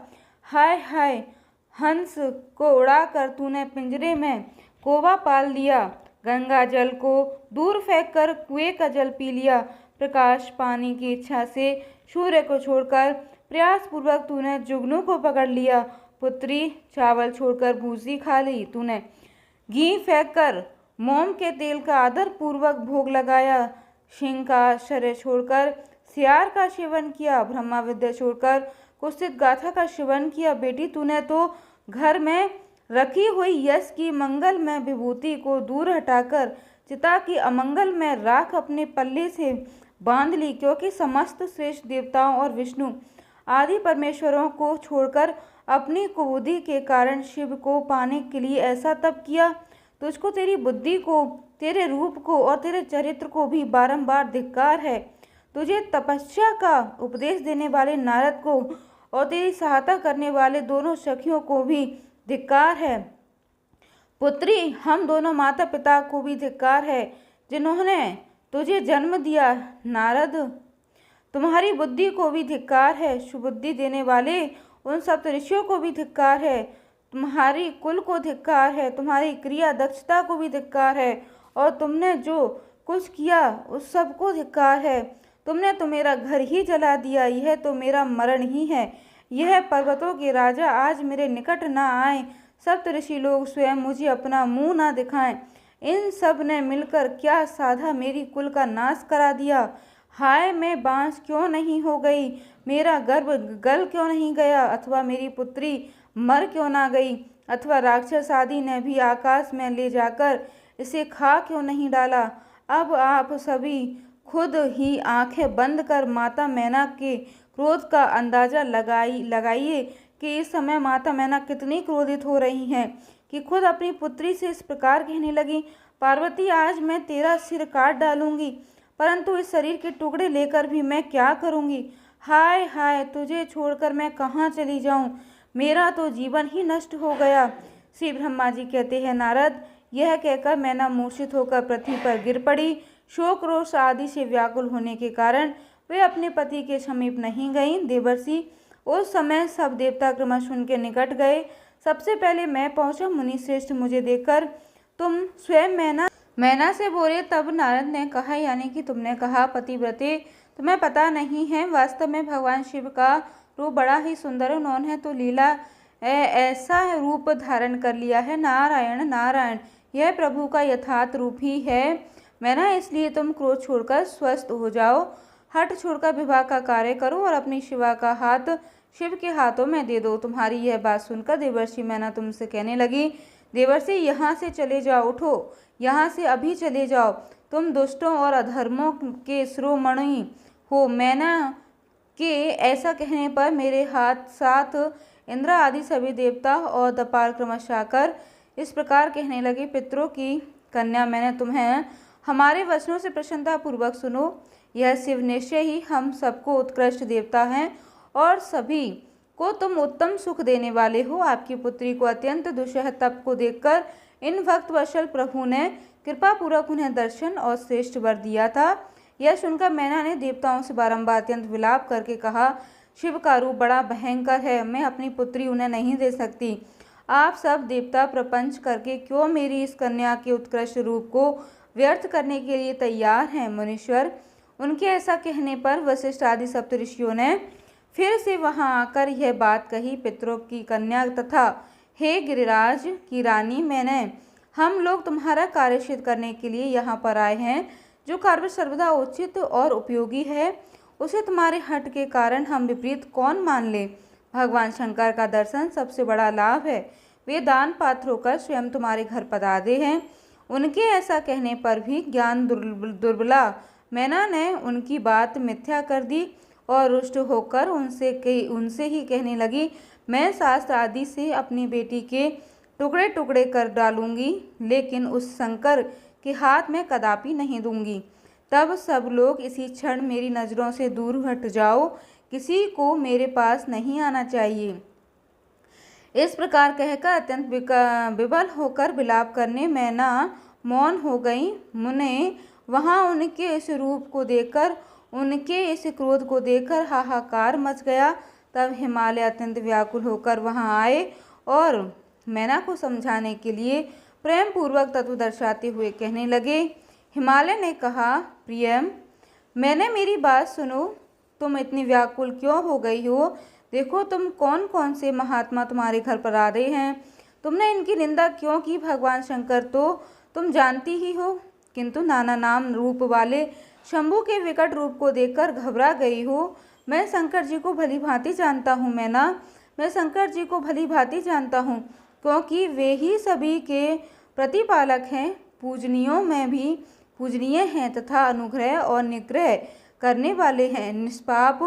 हाय हाय, हंस को उड़ाकर तूने पिंजरे में कोवा पाल लिया, गंगा जल को दूर फेंककर कुएं का जल पी लिया, प्रकाश पानी की इच्छा से सूर्य को छोड़कर प्रयास पूर्वक तूने जुगनू को पकड़ लिया। पुत्री, चावल छोड़कर भूसी खा ली तूने, घी फेंककर मोम के तेल का आदर पूर्वक भोग लगाया, सिंह का आश्चर्य छोड़कर सियार का सेवन किया, ब्रह्मा विद्या छोड़कर कुत्सित गाथा का सेवन किया। बेटी, तूने तो घर में रखी हुई यश की मंगल में विभूति को दूर हटाकर चिता की अमंगल में राख अपने पल्ले से बांध ली, क्योंकि समस्त श्रेष्ठ देवताओं और विष्णु आदि परमेश्वरों को छोड़कर अपनी कुबुद्धि के कारण शिव को पाने के लिए ऐसा तप किया। तुझको, तेरी बुद्धि को, तेरे रूप को और तेरे चरित्र को भी बारंबार धिक्कार है। तुझे तपस्या का उपदेश देने वाले नारद को और तेरी सहायता करने वाले दोनों सखियों को भी धिक्कार है। पुत्री, हम दोनों माता पिता को भी धिक्कार है जिन्होंने तुझे जन्म दिया। नारद, तुम्हारी बुद्धि को भी धिक्कार है। सुबुद्धि देने वाले उन सप्त ऋषियों को भी धिक्कार है। तुम्हारी कुल को धिक्कार है, तुम्हारी क्रिया दक्षता को भी धिक्कार है, और तुमने जो कुछ किया उस सब को धिक्कार है। तुमने तो मेरा घर ही जला दिया, यह तो मेरा मरण ही है। यह पर्वतों के राजा आज मेरे निकट न आए, सप्त ऋषि लोग स्वयं मुझे अपना मुंह न दिखाएं। इन सब ने मिलकर क्या साधा मेरी कुल का नाश करा दिया। हाय, मैं बांस क्यों नहीं हो गई, मेरा गर्भ गल क्यों नहीं गया, अथवा मेरी पुत्री मर क्यों ना गई, अथवा राक्षस आदि ने भी आकाश में ले जाकर इसे खा क्यों नहीं डाला। अब आप सभी खुद ही आंखें बंद कर माता मैना के क्रोध का अंदाजा लगाइए कि इस समय माता मैना कितनी क्रोधित हो रही हैं कि खुद अपनी पुत्री से इस प्रकार कहने लगी, पार्वती, आज मैं तेरा सिर काट डालूंगी, परंतु इस शरीर के टुकड़े लेकर भी मैं क्या करूंगी। हाय हाय, तुझे छोड़कर मैं कहाँ चली जाऊं, मेरा तो जीवन ही नष्ट हो गया। श्री ब्रह्मा जी कहते हैं, नारद, यह कहकर मैना मूर्छित होकर पृथ्वी पर गिर पड़ी। शोक रोष आदि से व्याकुल होने के कारण वे अपने पति के समीप नहीं गईं। देवर्षि उस समय सब देवता क्रमश उनके निकट गए। सबसे पहले मैं पहुंचा। मुनि श्रेष्ठ मुझे देखकर तुम स्वयं मैना से बोले। तब नारद ने कहा, यानी कि तुमने कहा, पतिव्रते, तुम्हें पता नहीं है, वास्तव में भगवान शिव का रूप बड़ा ही सुंदर है। उन्होंने तो लीला ऐसा रूप धारण कर लिया है, नारायण नारायण, यह प्रभु का यथार्थ रूप ही है। मैना, इसलिए तुम क्रोध छोड़कर स्वस्थ हो जाओ, हट छोड़कर विवाह का कार्य करो और अपनी शिवा का हाथ शिव के हाथों में दे दो। तुम्हारी यह बात सुनकर देवर्षि मैना तुमसे कहने लगी, देवर्षि, यहाँ से चले जाओ, उठो, यहाँ से अभी चले जाओ, तुम दुष्टों और अधर्मों के शिरोमणि हो। मैना के ऐसा कहने पर मेरे हाथ साथ इंद्र आदि सभी देवता और दपाल क्रमश आकर इस प्रकार कहने लगे, पितरों की कन्या, मैंने तुम्हें हमारे वचनों से प्रसन्नता पूर्वक सुनो। यह शिव निश्चय ही हम सबको उत्कृष्ट देवता हैं और सभी को तुम उत्तम सुख देने वाले हो। आपकी पुत्री को अत्यंत दुस्सह तप को देखकर इन भक्त वत्सल प्रभु ने कृपा पूर्वक उन्हें दर्शन और श्रेष्ठ वर दिया था। यह सुनकर मैना ने देवताओं से बारंबार अत्यंत विलाप करके कहा, शिव का रूप बड़ा भयंकर है, मैं अपनी पुत्री उन्हें नहीं दे सकती। आप सब देवता प्रपंच करके क्यों मेरी इस कन्या के उत्कृष्ट रूप को व्यर्थ करने के लिए तैयार हैं। मुनीश्वर, उनके ऐसा कहने पर वशिष्ठ आदि सप्तऋषियों ने फिर से वहां आकर यह बात कही, पितरों की कन्या तथा हे गिरिराज की रानी, हम लोग तुम्हारा कार्य सिद्ध करने के लिए यहाँ पर आए हैं। जो कार्य सर्वदा उचित और उपयोगी है उसे तुम्हारे हट के कारण हम विपरीत कौन मान ले। भगवान शंकर का दर्शन सबसे बड़ा लाभ है। वे दान पात्र होकर स्वयं तुम्हारे घर पधारे हैं। उनके ऐसा कहने पर भी ज्ञान दुर्बला मैना ने उनकी बात मिथ्या कर दी और रुष्ट होकर उनसे ही कहने लगी, मैं शास्त्र आदि से अपनी बेटी के टुकड़े टुकड़े कर डालूंगी, लेकिन उस शंकर के हाथ में कदापि नहीं दूंगी। तब सब लोग इसी क्षण मेरी नज़रों से दूर हट जाओ, किसी को मेरे पास नहीं आना चाहिए। इस प्रकार कहकर अत्यंत विबल होकर विलाप करने मैना मौन हो गई। मुने वहां उनके इस रूप को देखकर, उनके इस क्रोध को देखकर हाहाकार मच गया। तब हिमालय अत्यंत व्याकुल होकर वहां आए और मैना को समझाने के लिए प्रेम पूर्वक तत्व दर्शाते हुए कहने लगे। हिमालय ने कहा, प्रियम, मैंने मेरी बात सुनो, तुम इतनी व्याकुल क्यों हो गई हो। देखो तुम कौन कौन से महात्मा तुम्हारे घर पर आ रहे हैं। तुमने इनकी निंदा क्यों की। भगवान शंकर तो तुम जानती ही हो, किंतु नाना नाम रूप वाले शंभु के विकट रूप को देखकर घबरा गई हो। मैं शंकर जी को भली भांति जानता हूँ मैना, मैं शंकर जी को भली भांति जानता हूँ, क्योंकि वे ही सभी के प्रतिपालक हैं, पूजनियों में भी पूजनीय हैं तथा अनुग्रह और निग्रह करने वाले हैं। निष्पाप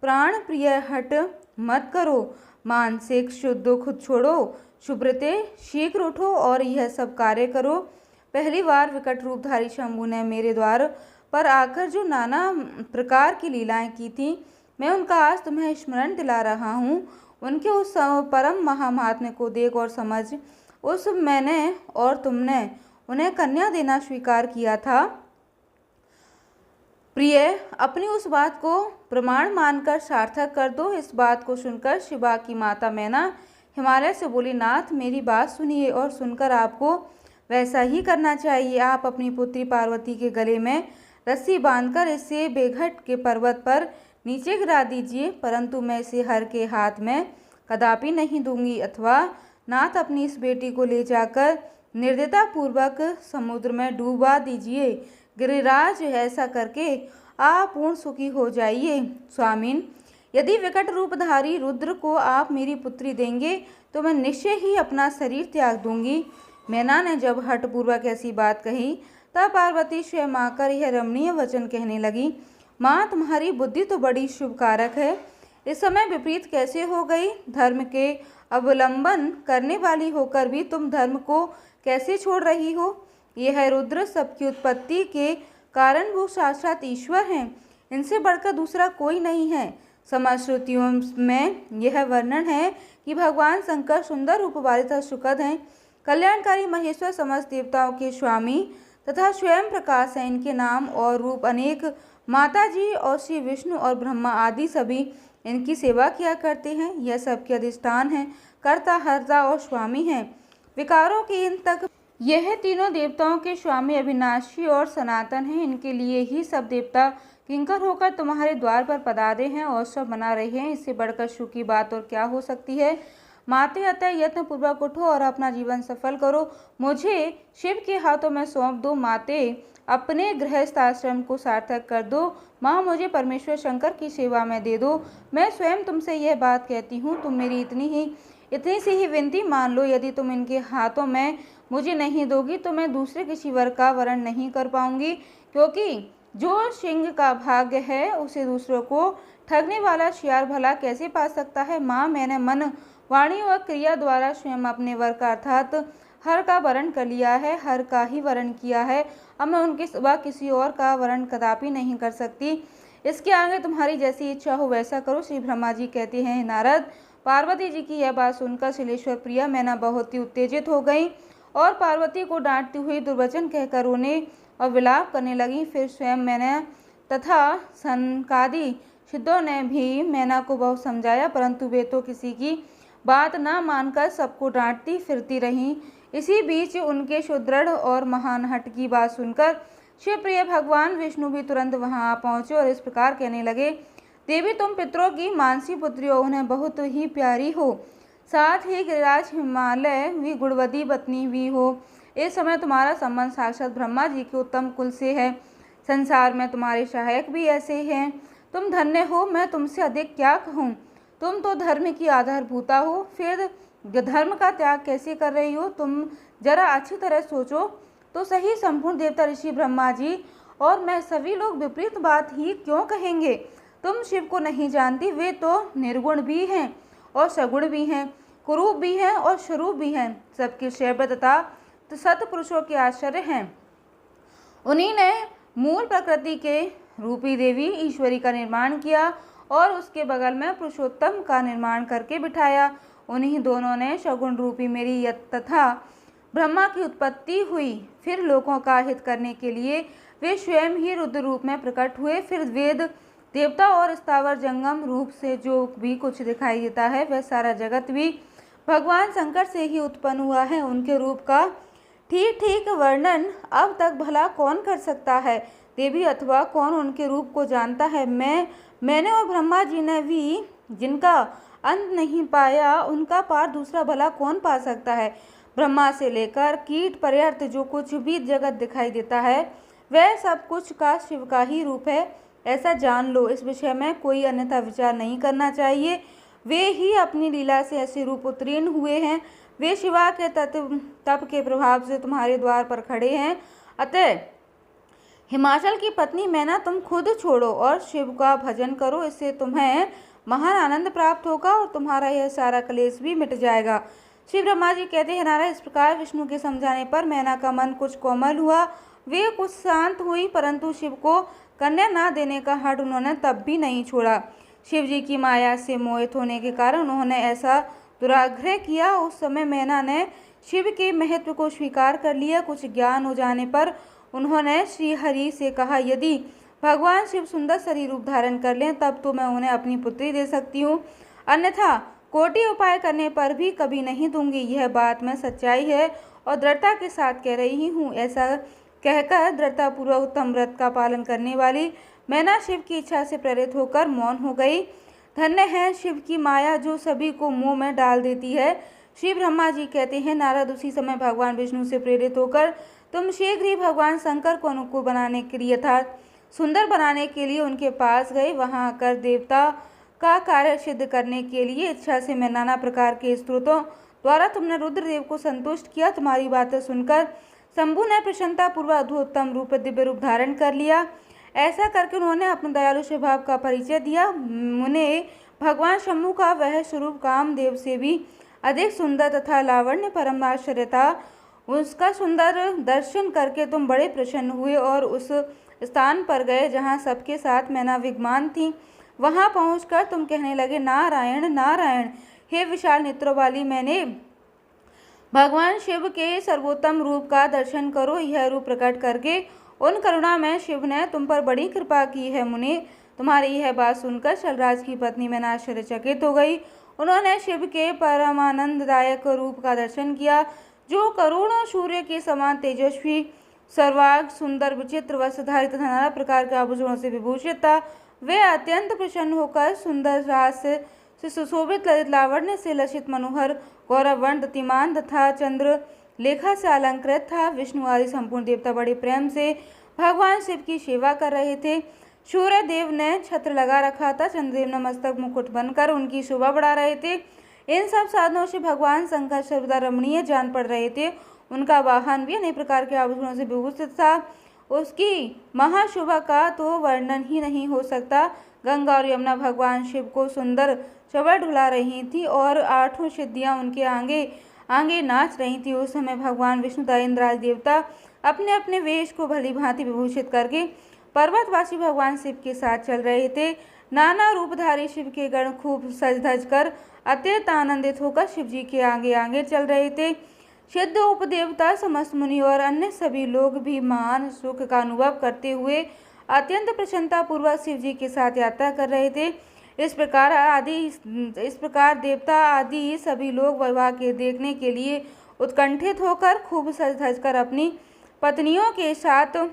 प्राण प्रिय हट मत करो, मानसिक शुद्ध खुद छोड़ो, शुभ्रते शीघ्र उठो और यह सब कार्य करो। पहली बार विकट रूपधारी शंभु ने मेरे द्वार पर आकर जो नाना प्रकार की लीलाएं की थी, मैं उनका आज तुम्हें स्मरण दिला रहा हूँ। उनके उस परम महात्म्य को देख और समझ उस मैंने और तुमने उन्हें कन्या देना स्वीकार किया था। प्रिय, अपनी उस बात को प्रमाण मानकर सार्थक कर दो। इस बात को सुनकर शिवा की माता मैना हिमालय से बोली, नाथ मेरी बात सुनिए और सुनकर आपको वैसा ही करना चाहिए। आप अपनी पुत्री पार्वती के गले में रस्सी बांधकर इसे बेघट के पर्वत पर नीचे गिरा दीजिए, परंतु मैं इसे हर के हाथ में कदापि नहीं दूंगी। अथवा नाथ अपनी इस बेटी को ले जाकर निर्दयता पूर्वक समुद्र में डूबा दीजिए। गिरिराज, ऐसा करके आप पूर्ण सुखी हो जाइए। स्वामीन, यदि विकट रूपधारी रुद्र को आप मेरी पुत्री देंगे तो मैं निश्चय ही अपना शरीर त्याग दूंगी। मैना ने जब हठपूर्वक ऐसी बात कही तब पार्वती स्वयं आकर यह रमणीय वचन कहने लगी। माँ, तुम्हारी बुद्धि तो बड़ी शुभकारक है, इस समय विपरीत कैसे हो गई? धर्म के अवलंबन करने वाली होकर भी तुम धर्म को कैसे छोड़ रही हो? यह रुद्र सबकी उत्पत्ति के कारण वो साक्षात ईश्वर हैं, इनसे बढ़कर दूसरा कोई नहीं है। समस्त श्रुतियों में यह वर्णन है कि भगवान शंकर सुंदर रूप वाले तथा सुखद हैं, कल्याणकारी महेश्वर, समस्त देवताओं के स्वामी तथा स्वयं प्रकाश है। इनके नाम और रूप अनेक, माता जी और श्री विष्णु और ब्रह्मा आदि सभी इनकी सेवा किया करते हैं। यह सबके अधिष्ठान है, कर्ता, हर्ता और स्वामी हैं, विकारों के इन तक। यह तीनों देवताओं के स्वामी अविनाशी और सनातन हैं। इनके लिए ही सब देवता किंकर होकर तुम्हारे द्वार पर पधारे हैं और सब बना रहे हैं। इससे बढ़कर सुख की बात और क्या हो सकती है? माते, अतः यत्न पूर्वक उठो और अपना जीवन सफल करो, मुझे शिव के हाथों में सौंप दो। माते, अपने गृहस्थ आश्रम को सार्थक कर दो। माँ, मुझे परमेश्वर शंकर की सेवा में दे दो। मैं स्वयं तुमसे यह बात कहती हूँ, तुम मेरी इतनी सी ही विनती मान लो। यदि तुम इनके हाथों में मुझे नहीं दोगी तो मैं दूसरे किसी वर का वरण नहीं कर पाऊंगी, क्योंकि जो सिंह का भाग्य है उसे दूसरों को ठगने वाला शियार भला कैसे पा सकता है? माँ, मैंने मन, वाणी और क्रिया द्वारा स्वयं अपने वर का अर्थात हर का वरण कर लिया है, हर का ही वरण किया है। अब मैं उनके सिवा किसी और का वरण कदापि नहीं कर सकती। इसके आगे तुम्हारी जैसी इच्छा हो वैसा करो। श्री ब्रह्मा जी कहते हैं, नारद, पार्वती जी की यह बात सुनकर शिलेश्वर प्रिया मैना बहुत ही उत्तेजित हो गई और पार्वती को डांटती हुई दुर्वचन कहकर रोने और विलाप करने लगी। फिर स्वयं मैना तथा सनकादि सिद्धों ने भी मैना को बहुत समझाया, परंतु वे तो किसी की बात न मानकर सबको डांटती फिरती रहीं। इसी बीच उनके सुदृढ़ और महान हट की बात सुनकर शिवप्रिय भगवान विष्णु भी तुरंत वहां आ पहुंचे और इस प्रकार कहने लगे, देवी, तुम पितरों की मानसी पुत्री हो, उन्हें बहुत ही प्यारी हो, साथ ही गिरिराज हिमालय भी गुणवती पत्नी भी हो। इस समय तुम्हारा संबंध साक्षात ब्रह्मा जी के उत्तम कुल से है। संसार में तुम्हारे सहायक भी ऐसे ही हैं। तुम धन्य हो, मैं तुमसे अधिक क्या कहूँ? तुम तो धर्म की आधारभूता हो, फिर धर्म का त्याग कैसे कर रही हो? तुम जरा अच्छी तरह सोचो तो सही। संपूर्ण देवता, ऋषि, ब्रह्मा जी और मैं सभी लोग विपरीत बात ही क्यों कहेंगे? तुम शिव को नहीं जानती, वे तो निर्गुण भी हैं और सगुण भी हैं, कुरूप भी हैं और स्वरूप भी हैं, सबके शैव तथा सतपुरुषों के आश्चर्य हैं। उन्हीं ने मूल प्रकृति के रूपी देवी ईश्वरी का निर्माण किया और उसके बगल में पुरुषोत्तम का निर्माण करके बिठाया। उन्हीं दोनों ने सगुण रूपी मेरी तथा ब्रह्मा की उत्पत्ति हुई। फिर लोगों का हित करने के लिए वे स्वयं ही रुद्र रूप में प्रकट हुए। फिर वेद, देवता और स्थावर जंगम रूप से जो भी कुछ दिखाई देता है वह सारा जगत भी भगवान शंकर से ही उत्पन्न हुआ है। उनके रूप का ठीक ठीक वर्णन अब तक भला कौन कर सकता है देवी, अथवा कौन उनके रूप को जानता है? मैंने और ब्रह्मा जी ने भी जिनका अंत नहीं पाया, उनका पार दूसरा भला कौन पा सकता है? ब्रह्मा से लेकर कीट पर्यंत जो कुछ भी जगत दिखाई देता है वह सब कुछ का शिव का ही रूप है, ऐसा जान लो। इस विषय में कोई अन्यथा विचार नहीं करना चाहिए। वे ही अपनी लीला से ऐसे रूप उत्तीर्ण हुए हैं। वे शिवा के तप के प्रभाव से तुम्हारे द्वार पर खड़े हैं। अतः हिमाचल की पत्नी मैना, तुम खुद छोड़ो और शिव का भजन करो, इससे तुम्हें महान आनंद प्राप्त होगा और तुम्हारा यह सारा क्लेश भी मिट जाएगा। श्री ब्रह्मा जी कहते हैं, नारायण, इस प्रकार विष्णु के समझाने पर मैना का मन कुछ कोमल हुआ, वे कुछ शांत हुई, परंतु शिव को कन्या ना देने का हठ उन्होंने तब भी नहीं छोड़ा। शिव जी की माया से मोहित होने के कारण उन्होंने ऐसा दुराग्रह किया। उस समय मैना ने शिव के महत्व को स्वीकार कर लिया। कुछ ज्ञान हो जाने पर उन्होंने श्री हरि से कहा, यदि भगवान शिव सुंदर शरीर रूप धारण कर लें तब तो मैं उन्हें अपनी पुत्री दे सकती हूँ, अन्यथा कोटि उपाय करने पर भी कभी नहीं दूंगी। यह बात मैं सच्चाई है और दृढ़ता के साथ कह रही हूँ। ऐसा कहकर दृढ़तापूर्वक उत्तम व्रत का पालन करने वाली मैना शिव की इच्छा से प्रेरित होकर मौन हो गई। धन्य है शिव की माया जो सभी को मुंह में डाल देती है। श्री ब्रह्मा जी कहते हैं, नारद उसी समय भगवान विष्णु से प्रेरित होकर तुम शीघ्र ही भगवान शंकर को अनुकूल बनाने के लिए अर्थात सुंदर बनाने के लिए उनके पास गए। वहां आकर देवता का कार्य सिद्ध करने के लिए इच्छा से मैं नाना प्रकार के स्त्रोतों द्वारा तुमने रुद्रदेव को संतुष्ट किया। तुम्हारी बातें सुनकर शंभु ने प्रसन्नता पूर्वक अद्भुततम रूप दिव्य रूप धारण कर लिया। ऐसा करके उन्होंने अपने दयालु स्वभाव का परिचय दिया। उन्हें भगवान शंभु का वह स्वरूप कामदेव से भी अधिक सुंदर तथा लावण्य परम आश्चर्य था। उसका सुंदर दर्शन करके तुम बड़े प्रसन्न हुए और उस स्थान पर गए जहाँ सबके साथ मैना विद्यमान थी। वहां पहुंचकर तुम कहने लगे, नारायण नारायण, हे विशाल नेत्रों वाली मैंने भगवान शिव के सर्वोत्तम रूप का दर्शन करो। यह रूप प्रकट करके उन करुणामय शिव ने तुम पर बड़ी कृपा की है। मुनि, तुम्हारी यह बात सुनकर शलराज की पत्नी मैना आश्चर्यचकित हो गई। उन्होंने शिव के परमानंददायक रूप का दर्शन किया जो करोड़ों सूर्य के समान तेजस्वी, सर्वांग सुंदर, विचित्र वस्त्रधारी तथा नाना प्रकार के आभूषणों से विभूषित था। वे अत्यंत प्रसन्न होकर सुंदर रास से सुशोभित, ललित लावण्य से लसित, मनोहर, गौरवर्ण, दतिमान तथा चंद्र लेखा से अलंकृत था। विष्णु आदि संपूर्ण देवता बड़े प्रेम से भगवान शिव की सेवा कर रहे थे। सूर्य देव ने छत्र लगा रखा था। चंद्रदेव ने मस्तक मुकुट बनकर उनकी शोभा बढ़ा रहे थे। इन सब साधनों से भगवान शंकर सर्वदा रमणीय जान पड़ रहे थे। उनका वाहन भी अनेक प्रकार के आभूषणों से विभूषित था। उसकी महाशोभा का तो वर्णन ही नहीं हो सकता। गंगा और यमुना भगवान शिव को सुंदर चवर ढुला रही थी और आठों सिद्धियां उनके आगे आगे नाच रही थी। उस समय भगवान विष्णु तथा इंद्र आदि देवता अपने अपने वेश को भली भांति विभूषित करके पर्वतवासी भगवान शिव के साथ चल रहे थे। नाना रूपधारी शिव के गण खूब सज धज कर अत्यंत आनंदित होकर शिव जी के आगे आगे चल रहे थे। सिद्ध उपदेवता, समस्त मुनि और अन्य सभी लोग भी महान सुख का अनुभव करते हुए अत्यंत प्रसन्नता पूर्वक शिव जी के साथ यात्रा कर रहे थे। इस प्रकार देवता आदि सभी लोग विवाह के देखने के लिए उत्कंठित होकर खूब सज धज कर अपनी पत्नियों के साथ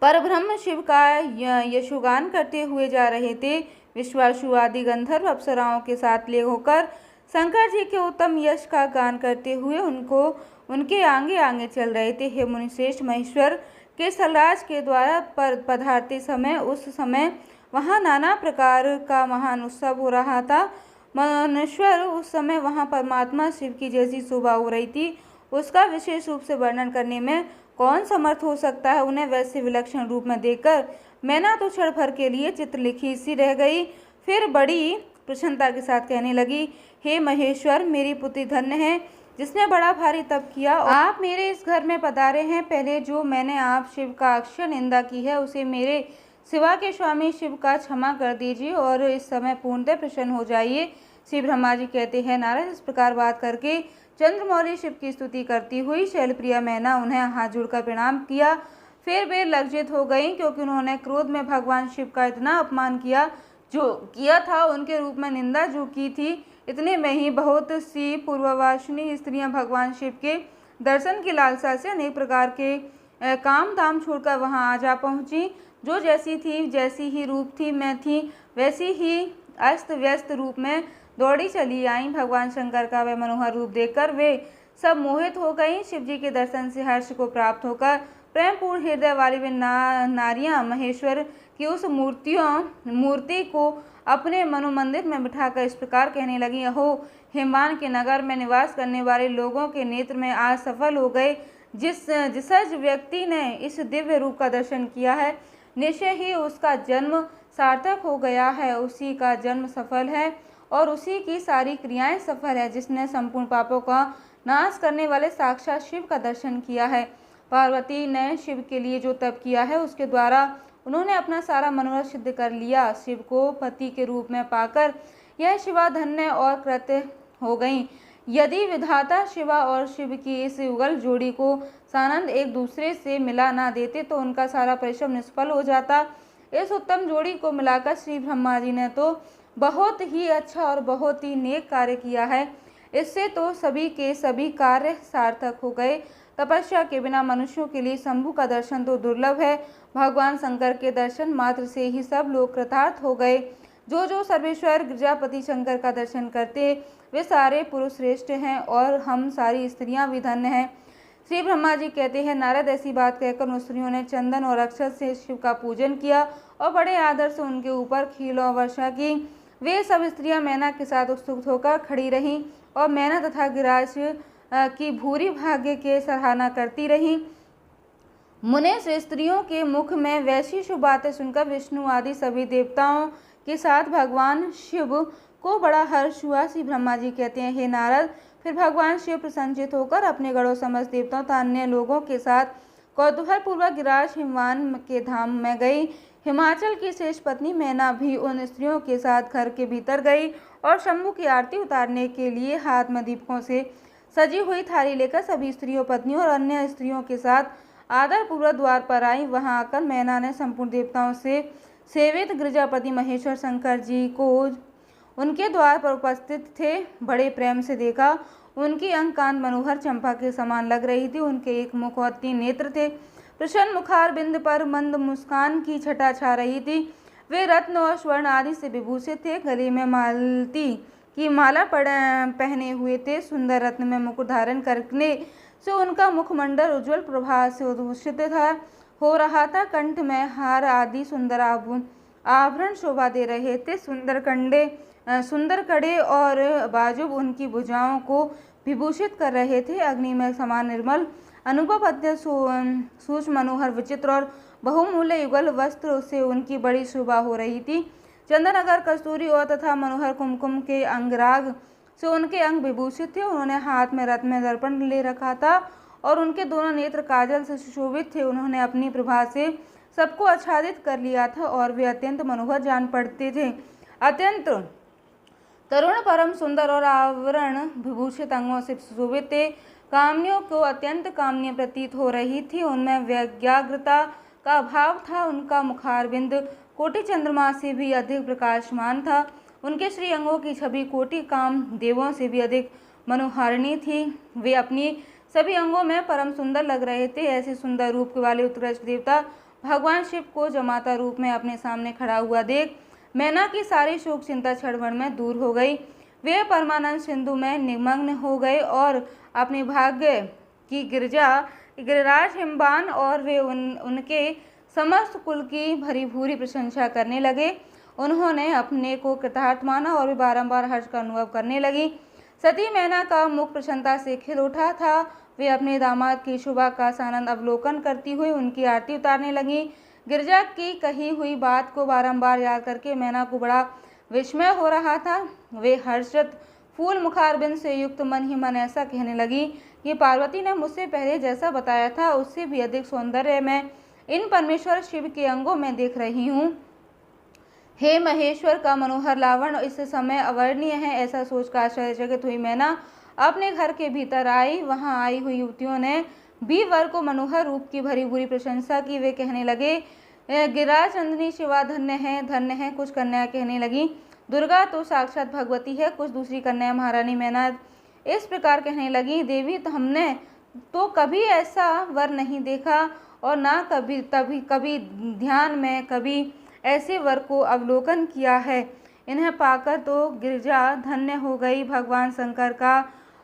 परब्रह्म शिव का यशोगान करते हुए जा रहे थे। विश्वासु आदि गंधर्व अप्सराओं के साथ ले होकर शंकर जी के उत्तम यश का गान करते हुए उनके आगे आगे चल रहे थे। हे मुनिश्रेष्ठ, महेश्वर के सलराज के द्वारा पधारते समय उस समय वहाँ नाना प्रकार का महान उत्सव हो रहा था। मनुष्वर उस समय वहाँ परमात्मा शिव की जैसी शोभा हो रही थी, उसका विशेष रूप से वर्णन करने में कौन समर्थ हो सकता है। उन्हें वैसे विलक्षण रूप में देखकर मैना तो क्षण भर के लिए चित्रलिखी सी रह गई। फिर बड़ी प्रसन्नता के साथ कहने लगी, हे महेश्वर, मेरी पुत्री धन्य है जिसने बड़ा भारी तप किया और आप मेरे इस घर में पधारे हैं। पहले जो मैंने आप शिव का अक्षर निंदा की है उसे मेरे सिवा के स्वामी शिव का क्षमा कर दीजिए और इस समय पूर्णतः प्रसन्न हो जाइए। श्री ब्रह्मा जी कहते हैं, नारद इस प्रकार बात करके चंद्रमौली शिव की स्तुति करती हुई शैलप्रिया मैना उन्हें हाथ जोड़कर प्रणाम किया। फिर वे लज्जित हो गईं क्योंकि उन्होंने क्रोध में भगवान शिव का इतना अपमान किया जो किया था, उनके रूप में निंदा जो की थी। इतने में ही बहुत सी पूर्ववासिनी स्त्रियां भगवान शिव के दर्शन की लालसा से अनेक प्रकार के काम धाम छोड़कर वहां आ जा पहुंची। जो जैसी थी, जैसी ही रूप थी में थी, वैसी ही अस्त व्यस्त रूप में दौड़ी चली आई। भगवान शंकर का वह मनोहर रूप देखकर वे सब मोहित हो गईं। शिव जी के दर्शन से हर्ष को प्राप्त होकर प्रेमपूर्ण हृदय वाली वे नारियां महेश्वर की उस मूर्ति को अपने मनोमंदिर में बिठाकर इस प्रकार कहने लगी, अहो हिमान के नगर में निवास करने वाले लोगों के नेत्र में आज सफल हो गए। जिस व्यक्ति ने इस दिव्य रूप का दर्शन किया है, निश्चय ही उसका जन्म सार्थक हो गया है। उसी का जन्म सफल है और उसी की सारी क्रियाएं सफल है जिसने संपूर्ण पापों का नाश करने वाले साक्षात शिव का दर्शन किया है। पार्वती ने शिव के लिए जो तप किया है उसके द्वारा उन्होंने अपना सारा मनोरथ सिद्ध कर लिया। शिव को पति के रूप में पाकर यह शिवा धन्य और कृत्य हो गईं। यदि विधाता शिवा और शिव की इस युगल जोड़ी को सानंद एक दूसरे से मिला ना देते तो उनका सारा परिश्रम निष्फल हो जाता। इस उत्तम जोड़ी को मिलाकर श्री ब्रह्मा जी ने तो बहुत ही अच्छा और बहुत ही नेक कार्य किया है। इससे तो सभी के सभी कार्य सार्थक हो गए। तपस्या के बिना मनुष्यों के लिए शंभु का दर्शन तो दुर्लभ है। भगवान शंकर के दर्शन मात्र से ही सब लोग कृतार्थ हो गए। जो जो सर्वेश्वर गिरजापति शंकर का दर्शन करते वे सारे पुरुष श्रेष्ठ हैं और हम सारी स्त्रियां भी धन्य हैं। श्री ब्रह्मा जी कहते हैं, नारद ऐसी बात कहकर उन स्त्रियों ने चंदन और अक्षत से शिव का पूजन किया और बड़े आदर से उनके ऊपर खील और वर्षा की। वे सब स्त्रियां मैना के साथ उत्सुक होकर खड़ी रहीं और मैना तथा गिरिराज की भूरी भाग्य के सराहना करती रहीं। मुने से स्त्रियों के मुख में वैसी शुभ बातें सुनकर विष्णु आदि सभी देवताओं के साथ भगवान शिव को बड़ा हर्ष हुआ। श्री ब्रह्मा जी कहते हैं, हे नारद, फिर भगवान शिव प्रसन्नचित होकर अपने गणों समस्त देवताओं तथा अन्य लोगों के साथ कौतूहल पूर्वक गिरिराज हिमवान के धाम में गई। हिमाचल की श्रेष्ठ पत्नी मैना भी उन स्त्रियों के साथ घर के भीतर गई और शंभु की आरती उतारने के लिए हाथ में दीपकों से सजी हुई थाली लेकर सभी स्त्रियों, पत्नियों और अन्य स्त्रियों के साथ आदर पूर्वक द्वार पर आई। वहां आकर मैना ने संपूर्ण देवताओं से सेवित गिरिजापति महेश्वर शंकर जी को उनके द्वार पर उपस्थित थे बड़े प्रेम से देखा। उनकी अंग कांत मनोहर चंपा के समान लग रही थी। उनके एक मुख और 3 नेत्र थे। प्रसन्न मुखार बिंद पर मंद मुस्कान की छटा छा रही थी। वे रत्न और स्वर्ण आदि से विभूषित थे। गले में मालती की माला पहने हुए थे। सुंदर रत्न में मुकुट धारण करने से उनका मुखमंडल उज्ज्वल प्रभा से उद्भूषित हो रहा था। कंठ में हार आदि सुंदर आभरण शोभा दे रहे थे। सुंदर कड़े और बाजुब उनकी भुजाओं को विभूषित कर रहे थे। अग्नि में समान निर्मल अनुभव अत्यंत सूक्ष्म मनोहर विचित्र और बहुमूल्य युगल वस्त्र से उनकी बड़ी शोभा हो रही थी। चंदन अगर कस्तूरी और तथा मनोहर कुमकुम के अंगराग से उनके अंग विभूषित थे। उन्होंने हाथ में रत्न में दर्पण ले रखा था और उनके दोनों नेत्र काजल से सुशोभित थे। उन्होंने अपनी प्रभा से सबको आच्छादित कर लिया था और वे अत्यंत मनोहर जान पड़ते थे। अत्यंत तरुण, परम सुंदर और आवरण विभूषित अंगों से सुशोभित थे। कामनियों को अत्यंत कामनीय प्रतीत हो रही थी। उनमें व्यग्रता का भाव था। उनका मुखारबिंद कोटि चंद्रमा से भी अधिक प्रकाशमान था। उनके श्री अंगों की छवि कोटि काम देवों से भी अधिक मनोहारिणी थी। वे अपनी सभी अंगों में परम सुंदर लग रहे थे। ऐसे सुंदर रूप वाले उत्कृष्ट देवता भगवान शिव को जमाता रूप में अपने सामने खड़ा हुआ देख मैना की सारी शोक चिंता क्षण भर में दूर हो गई। वे परमानंद सिंधु में निमग्न हो गए और अपने भाग्य की गिरिराज हिमवान और वे उनके समस्त कुल की भरी भूरी प्रशंसा करने लगे। उन्होंने अपने को कृतार्थ माना और वे बारंबार हर्ष का अनुभव करने लगी। सती मैना का मुख प्रसन्नता से खिल उठा था। वे अपने दामाद की शुभा का आनंद अवलोकन करती हुई उनकी आरती उतारने लगी। गिरजा की कही हुई बात को बारंबार याद करके मैना को बड़ा विस्मय हो रहा था। वे हर्षित फूल मुखारबिंद से युक्त मन ही मन ऐसा कहने लगी कि पार्वती ने मुझसे पहले जैसा बताया था उससे भी अधिक सौंदर्य मैं इन परमेश्वर शिव के अंगों में देख रही हूँ। हे महेश्वर का मनोहर लावण्य इस समय अवर्णीय है। ऐसा सोचकर आश्चर्यचकित हुई मैना अपने घर के भीतर आई। वहां आई हुई युवतियों ने भी वर को मनोहर रूप की भरी भूरी प्रशंसा की। वे कहने लगे, गिरिराज नंदिनी शिवा धन्य है। कुछ कन्या कहने लगी, दुर्गा तो साक्षात भगवती है। कुछ दूसरी कन्या महारानी मैना इस प्रकार कहने लगी, देवी तो हमने तो कभी ऐसा वर नहीं देखा और ना कभी ध्यान में कभी ऐसे वर को अवलोकन किया है। इन्हें पाकर तो गिरिजा धन्य हो गई। भगवान शंकर का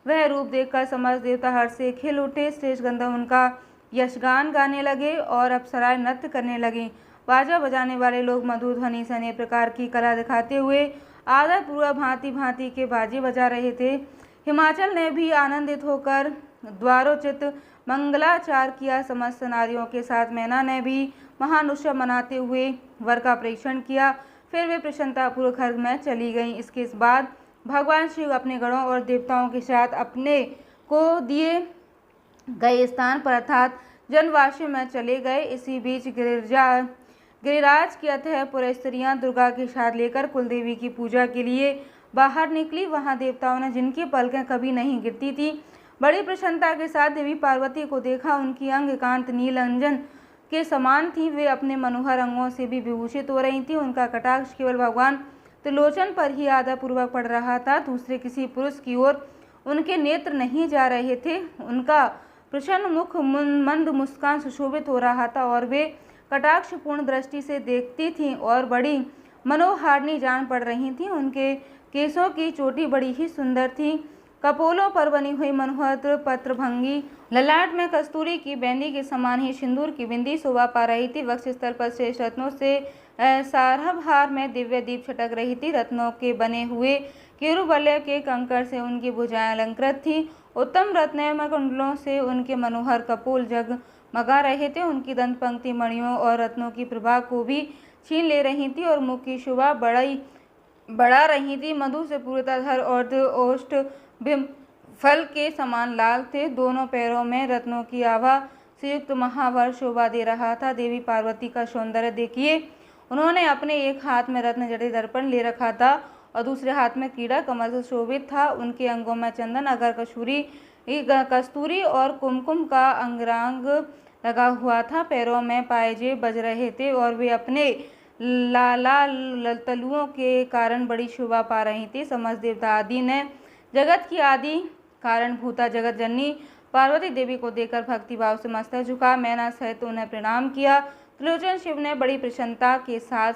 वह रूप देखकर समस्त देवता हर्ष से खिल उठे। श्रेष्ठ गंधर्व उनका यशगान गाने लगे और अप्सराएं नृत्य करने लगी। बाजा बजाने वाले लोग मधुर ध्वनि से अनेक प्रकार की कला दिखाते हुए आदर पूर्वक भांति भांति के बाजे बजा रहे थे। हिमाचल ने भी आनंदित होकर द्वारोचित मंगलाचार किया। समस्त नारियों के साथ मैना ने भी महान उत्सव मनाते हुए वर का परीक्षण किया। फिर वे प्रसन्नतापूर्वक घर में चली गईं। इसके बाद भगवान शिव अपने गणों और देवताओं के साथ अपने को दिए गए स्थान पर अर्थात जनवासी में चले गए। इसी बीच गिरिराज की अतः स्त्रियां दुर्गा के साथ लेकर कुलदेवी की पूजा के लिए बाहर निकली। वहां देवताओं ने जिनकी पलकें कभी नहीं गिरती थी बड़ी प्रसन्नता के साथ देवी पार्वती को देखा। उनकी अंग कांत नील अंजन के समान थी। वे अपने मनोहर अंगों से भी विभूषित हो रही थी। उनका कटाक्ष केवल भगवान त्रिलोचन पर ही आदरपूर्वक पड़ रहा था। दूसरे किसी पुरुष की ओर उनके नेत्र नहीं जा रहे थे। उनका प्रसन्न मुख मंद मुस्कान सुशोभित हो रहा था और वे कटाक्षपूर्ण दृष्टि से देखती थीं और बड़ी मनोहारिणी जान पड़ रही थीं। उनके केसों की चोटी बड़ी ही सुंदर थी। कपोलों पर बनी हुई मनोहर पत्रभंगी ललाट में कस्तूरी की बेंदी के समान ही सिंदूर की बिंदी शोभा पा रही थी। वक्षस्थल पर श्रेष्ठ रत्नों से सारभार में दिव्य दीप छटक रही थी। रत्नों के बने हुए केरुबल्य के कंकड़ से उनकी भुजाएं अलंकृत थी। उत्तम रत्नमय कुंडलों से उनके मनोहर कपोल जगमगा रहे थे। उनकी दंत पंक्ति मणियों और रत्नों की प्रभा को भी छीन ले रही थी और मुख की शोभा बढ़ा रही थी। मधु से पूर्णताधर और ओष्ठ फल के समान लाल थे। दोनों पैरों में रत्नों की आभा से युक्त महावर शोभा दे रहा था। देवी पार्वती का सौंदर्य देखिए। उन्होंने अपने एक हाथ में रत्न जड़े दर्पण ले रखा था और दूसरे हाथ में क्रीड़ा कमल से शोभित था। उनके अंगों में चंदन, अगर, कस्तूरी और कुमकुम का अंगराग लगा हुआ था। पैरों में पायजेब बज रहे थे और वे अपने लाल तलुओं के कारण बड़ी शोभा पा रही थी। समस्त देवता आदि ने जगत की आदि कारण भूता जगत जननी पार्वती देवी को देखकर भक्ति भाव से मस्तक झुका। मैना सहित उन्हें प्रणाम किया। त्रिलोचन शिव ने बड़ी प्रसन्नता के साथ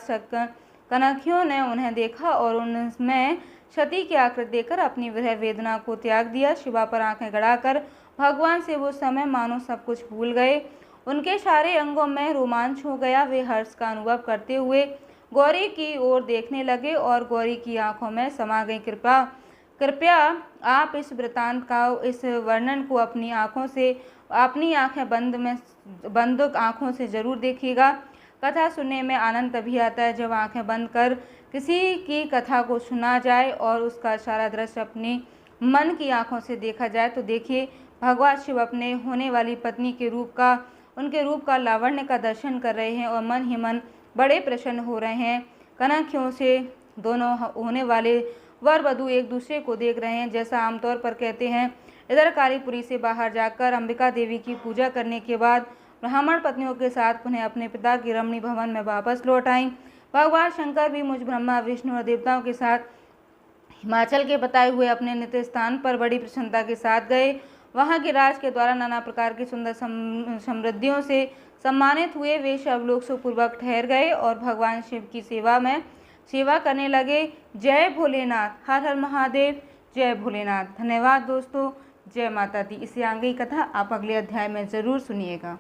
कनखियों ने उन्हें देखा और उनमें क्षति की आकृति देखकर अपनी विरह वेदना को त्याग दिया। शिवा पर आंखें गड़ाकर भगवान से वो समय मानो सब कुछ भूल गए। उनके सारे अंगों में रोमांच हो गया। वे हर्ष का अनुभव करते हुए गौरी की ओर देखने लगे और गौरी की आंखों में समा गई। कृपया आप इस वृतांत का, इस वर्णन को अपनी आंखें बंद आंखों से जरूर देखिएगा। कथा सुनने में आनंद तभी आता है जब आंखें बंद कर किसी की कथा को सुना जाए और उसका सारा दृश्य अपनी मन की आंखों से देखा जाए। तो देखिए, भगवान शिव अपने होने वाली पत्नी के उनके रूप का लावण्य का दर्शन कर रहे हैं और मन ही मन बड़े प्रसन्न हो रहे हैं। कनखियों से दोनों होने वाले वर वधू एक दूसरे को देख रहे हैं। जैसा आमतौर पर कहते हैं, इधर कालीपुरी से बाहर जाकर अंबिका देवी की पूजा करने के बाद ब्राह्मण पत्नियों के साथ पुनः अपने पिता के रमणी भवन में वापस लौट आईं। भगवान शंकर भी मुझ ब्रह्मा, विष्णु और देवताओं के साथ हिमाचल के बताए हुए अपने नित्य स्थान पर बड़ी प्रसन्नता के साथ गए। वहां के राज के द्वारा नाना प्रकार की सुंदर समृद्धियों से सम्मानित हुए। वे सब लोग सुखपूर्वक ठहर गए और भगवान शिव की सेवा करने लगे। जय भोलेनाथ, हर हर महादेव, जय भोलेनाथ। धन्यवाद दोस्तों, जय माता दी। इससे आगे की कथा आप अगले अध्याय में ज़रूर सुनिएगा।